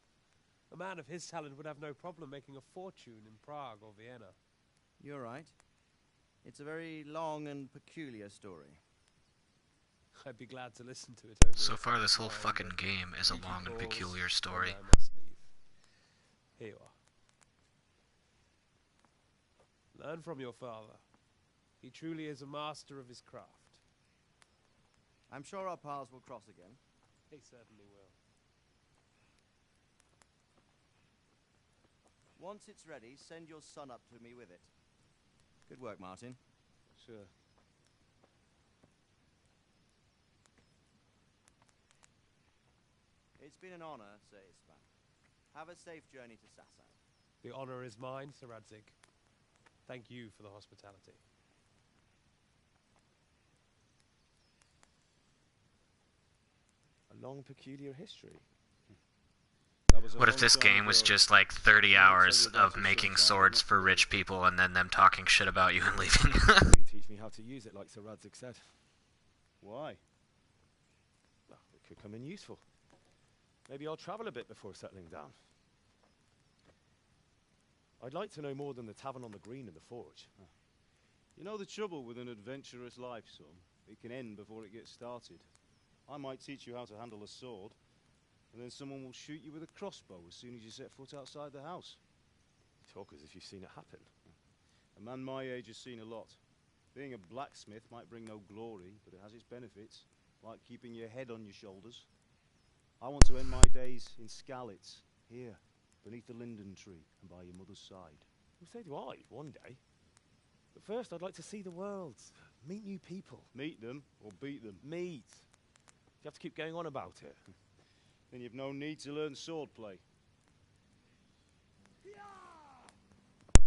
A man of his talent would have no problem making a fortune in Prague or Vienna. You're right. It's a very long and peculiar story. I'd be glad to listen to it over. So far, this whole fucking game is a long and peculiar story. I must leave. Here you are. Learn from your father. He truly is a master of his craft. I'm sure our paths will cross again. He certainly will. Once it's ready, send your son up to me with it. Good work, Martin. Sure. It's been an honor, Sir Isvan. Have a safe journey to Sasau. The honor is mine, Sir Radzik. Thank you for the hospitality. A long, peculiar history. What if this game was just like 30 hours of making swords for rich people and then them talking shit about you and leaving? You teach me how to use it, like Sir Radzik said. Why? Well, it could come in useful. Maybe I'll travel a bit before settling down. I'd like to know more than the tavern on the green and the forge. You know the trouble with an adventurous life, son? It can end before it gets started. I might teach you how to handle a sword, and then someone will shoot you with a crossbow as soon as you set foot outside the house. You talk as if you've seen it happen. A man my age has seen a lot. Being a blacksmith might bring no glory, but it has its benefits, like keeping your head on your shoulders. I want to end my days in Skalitz, here, beneath the linden tree and by your mother's side. Well, so do I, one day. But first, I'd like to see the world, meet new people. Meet them or beat them? Meet. You have to keep going on about it. Then you've no need to learn swordplay.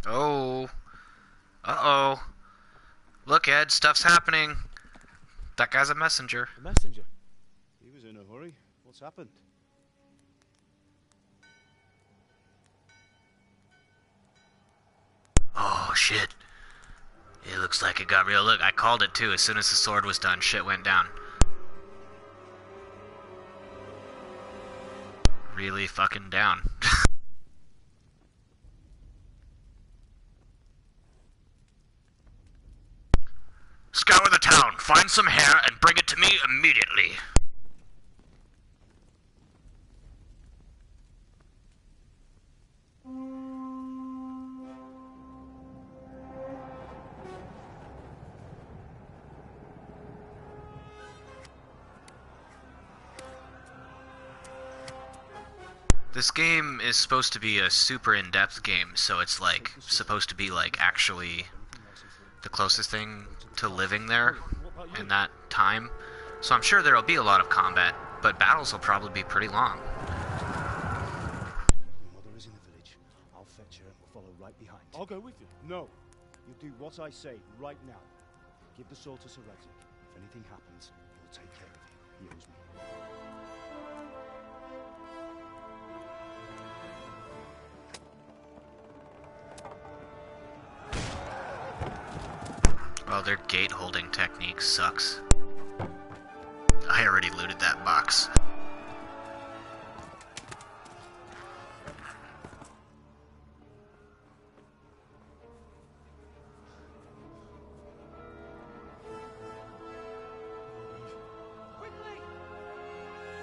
Oh. Uh-oh. Look, Ed, stuff's happening. That guy's a messenger. A messenger? He was in a hurry. What's happened? Oh, shit. It looks like it got real. Look, I called it too. As soon as the sword was done, shit went down. Really fucking down. Scour the town, find some hair, and bring it to me immediately. This game is supposed to be a super in-depth game, so it's like supposed to be like actually the closest thing to living there in that time. So I'm sure there'll be a lot of combat, but battles will probably be pretty long. Your mother is in the village. I'll fetch her and we'll follow right behind. I'll go with you. No. You do what I say right now. Give the sword to Saratic. If anything happens, he'll take care of you. He owes me. Oh, their gate holding technique sucks. I already looted that box. Quickly!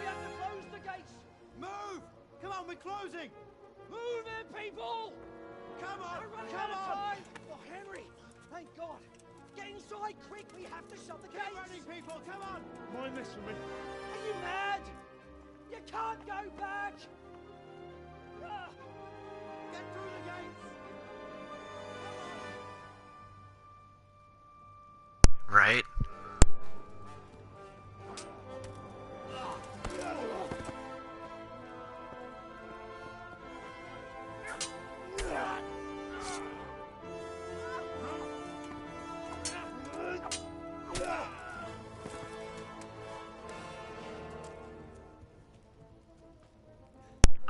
We have to close the gates! Move! Come on, we're closing! Move it, people! Come on! We're running out of time! Oh, Henry! Thank God! Get inside, quick! We have to shut the gates! Get running, people! Come on! Mind this for me. Are you mad? You can't go back! Get through the gates! Right?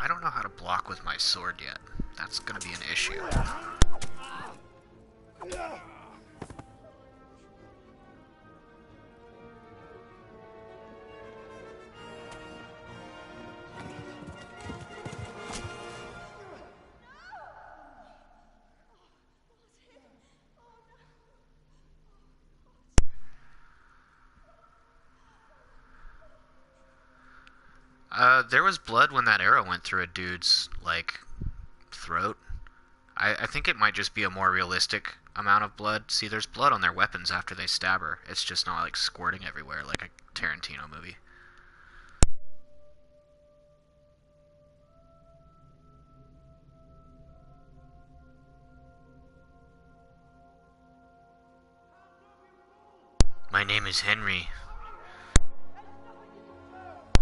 I don't know how to block with my sword yet. That's gonna be an issue. There was blood when that arrow went through a dude's, like, throat. I think it might just be a more realistic amount of blood. See, there's blood on their weapons after they stab her. It's just not, like, squirting everywhere like a Tarantino movie. My name is Henry.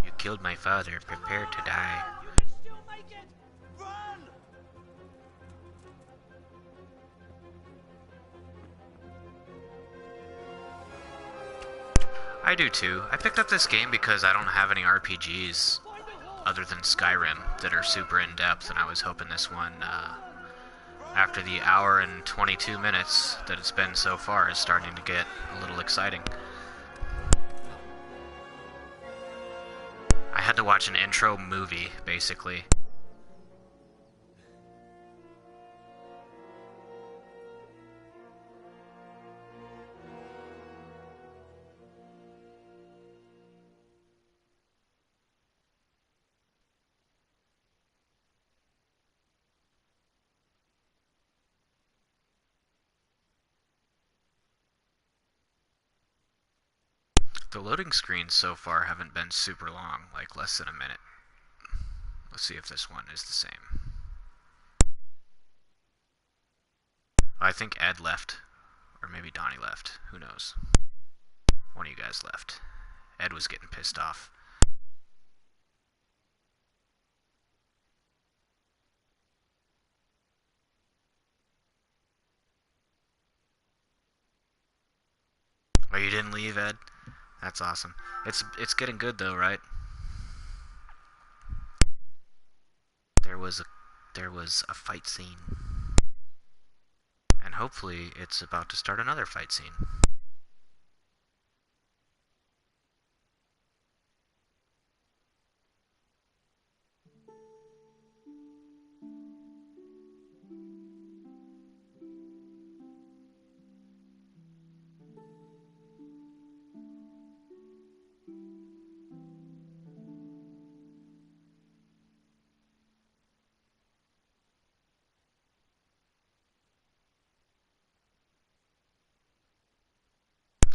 You killed my father. Prepare to die. You can still make it! Run! I do too. I picked up this game because I don't have any RPGs other than Skyrim that are super in-depth, and I was hoping this one, after the hour and 22 minutes that it's been so far, is starting to get a little exciting. I had to watch an intro movie, basically. The loading screens so far haven't been super long, like less than a minute. Let's see if this one is the same. I think Ed left, or maybe Donnie left. Who knows? One of you guys left. Ed was getting pissed off. Oh, you didn't leave, Ed? That's awesome. It's getting good though, right? There was a fight scene. And hopefully it's about to start another fight scene.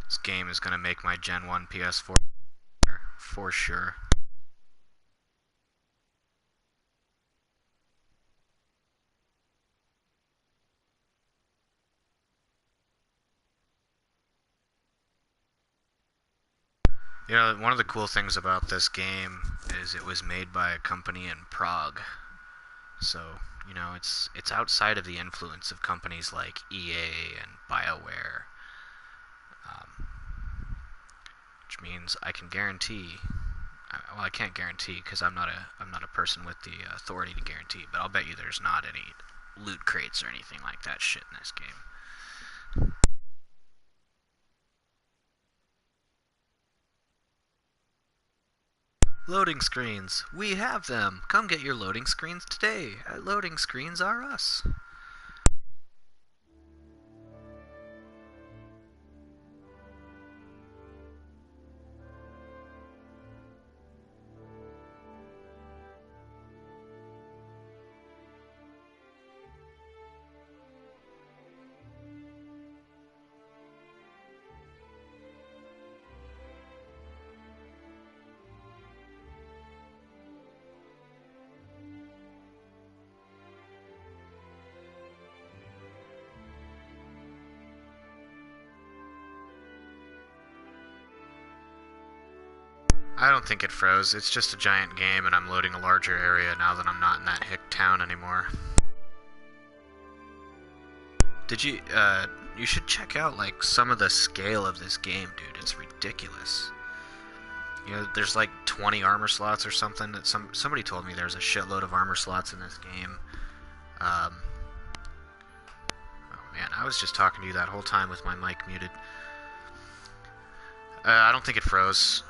This game is gonna make my Gen 1 PS4 for sure. You know, one of the cool things about this game is it was made by a company in Prague. So, you know, it's outside of the influence of companies like EA and BioWare. Which means I can guarantee, well, I can't guarantee because I'm not a person with the authority to guarantee, but I'll bet you there's not any loot crates or anything like that shit in this game. Loading screens. We have them. Come get your loading screens today at Loading Screens R Us. I don't think it froze. It's just a giant game and I'm loading a larger area now that I'm not in that hick town anymore. Did you, you should check out, like, some of the scale of this game, dude. It's ridiculous. You know, there's like 20 armor slots or something. That somebody told me there's a shitload of armor slots in this game. Oh man, I was just talking to you that whole time with my mic muted. I don't think it froze.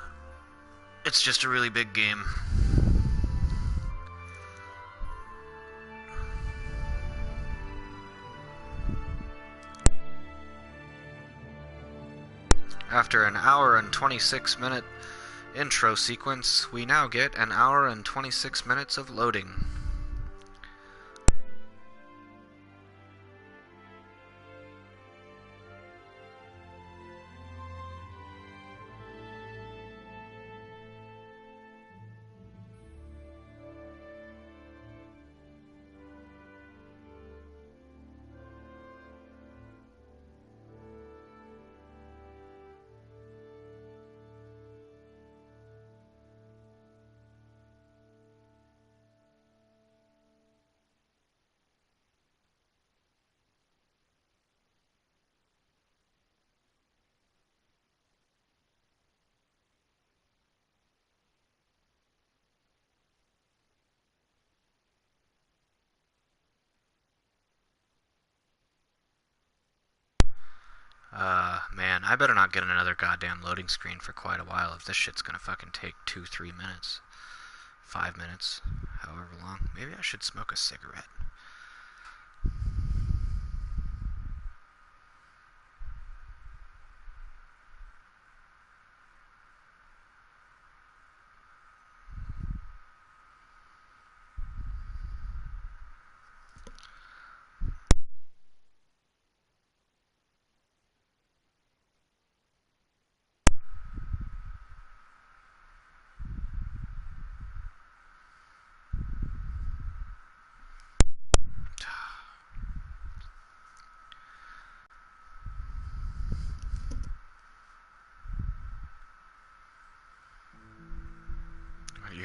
It's just a really big game. After an hour and 26-minute intro sequence, we now get an hour and 26 minutes of loading. Man, I better not get another goddamn loading screen for quite a while if this shit's gonna fucking take 2-3 minutes. 5 minutes, however long. Maybe I should smoke a cigarette.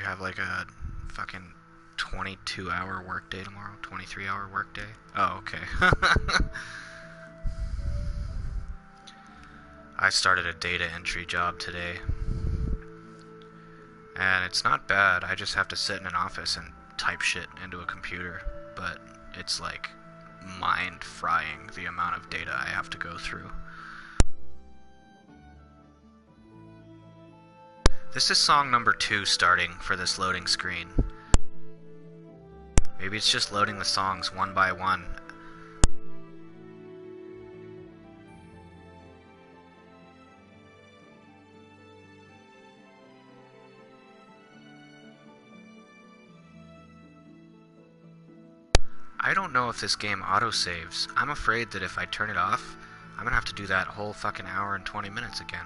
have like a fucking 22-hour workday tomorrow? 23-hour workday? Oh, okay. I started a data entry job today. And it's not bad. I just have to sit in an office and type shit into a computer. But it's like mind-frying the amount of data I have to go through. This is song number 2 starting for this loading screen. Maybe it's just loading the songs one by one. I don't know if this game autosaves. I'm afraid that if I turn it off, I'm gonna have to do that whole fucking hour and 20 minutes again.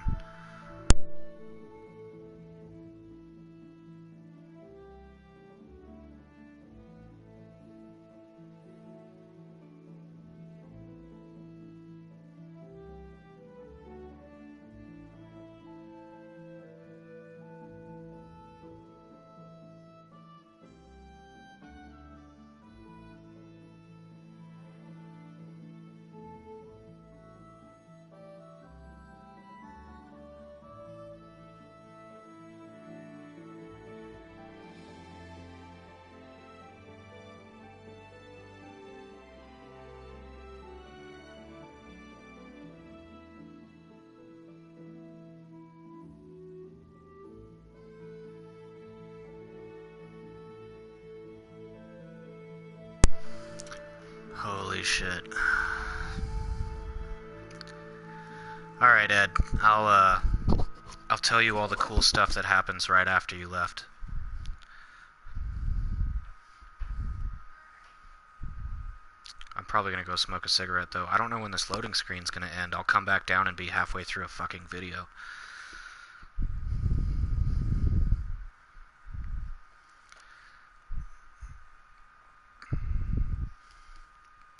Holy shit. Alright, Ed. I'll tell you all the cool stuff that happens right after you left. I'm probably gonna go smoke a cigarette, though. I don't know when this loading screen's gonna end. I'll come back down and be halfway through a fucking video.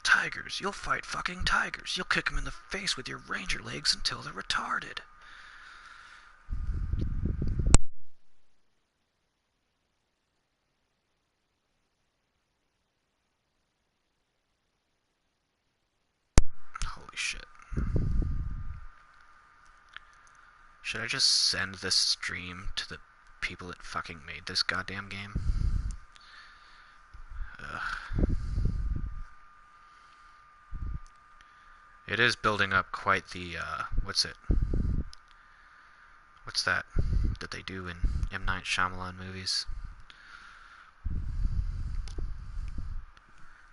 Tigers. You'll fight fucking tigers. You'll kick them in the face with your ranger legs until they're retarded. Holy shit. Should I just send this stream to the people that fucking made this goddamn game? Ugh. It is building up quite the, what's it? What's that they do in M. Night Shyamalan movies?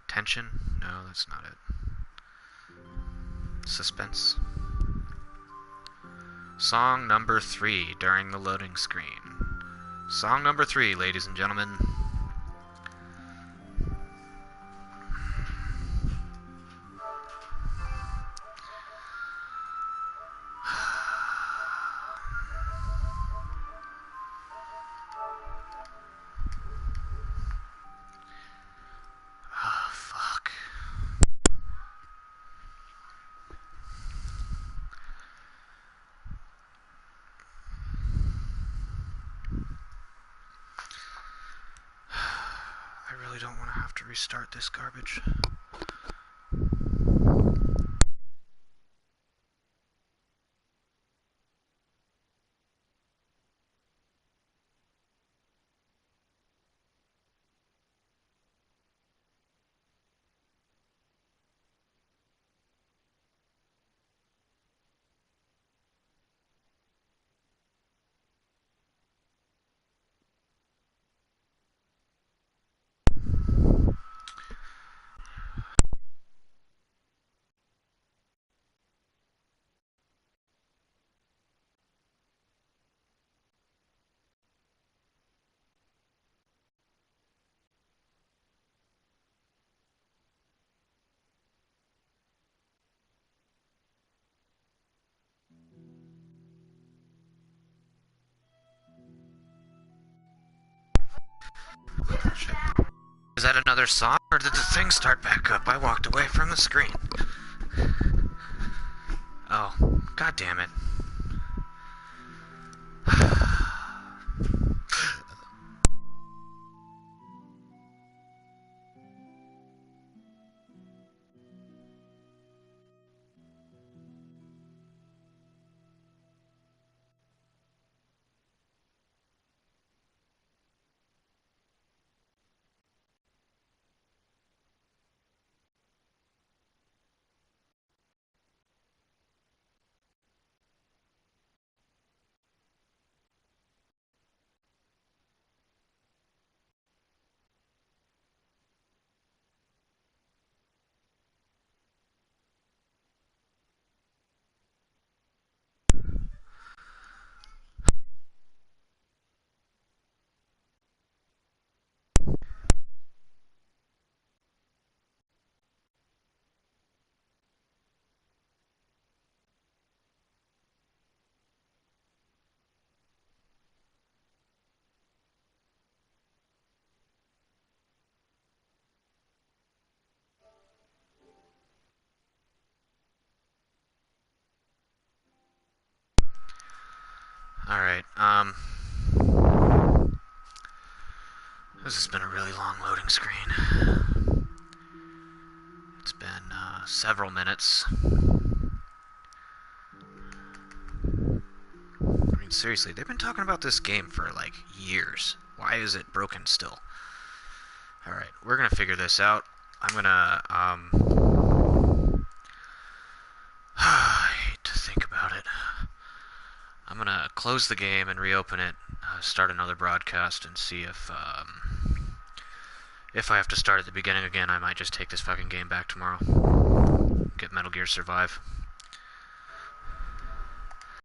Tension? No, that's not it. Suspense. Song number 3 during the loading screen. Song number 3, ladies and gentlemen. Don't want to have to restart this garbage. Shit. Is that another song, or did the thing start back up? I walked away from the screen. Oh, god damn it. Alright, this has been a really long loading screen. It's been, several minutes. I mean, seriously, they've been talking about this game for, like, years. Why is it broken still? Alright, we're gonna figure this out. I'm gonna, I hate to think about it. I'm gonna close the game and reopen it, start another broadcast, and see if I have to start at the beginning again. I might just take this fucking game back tomorrow. Get Metal Gear Survive.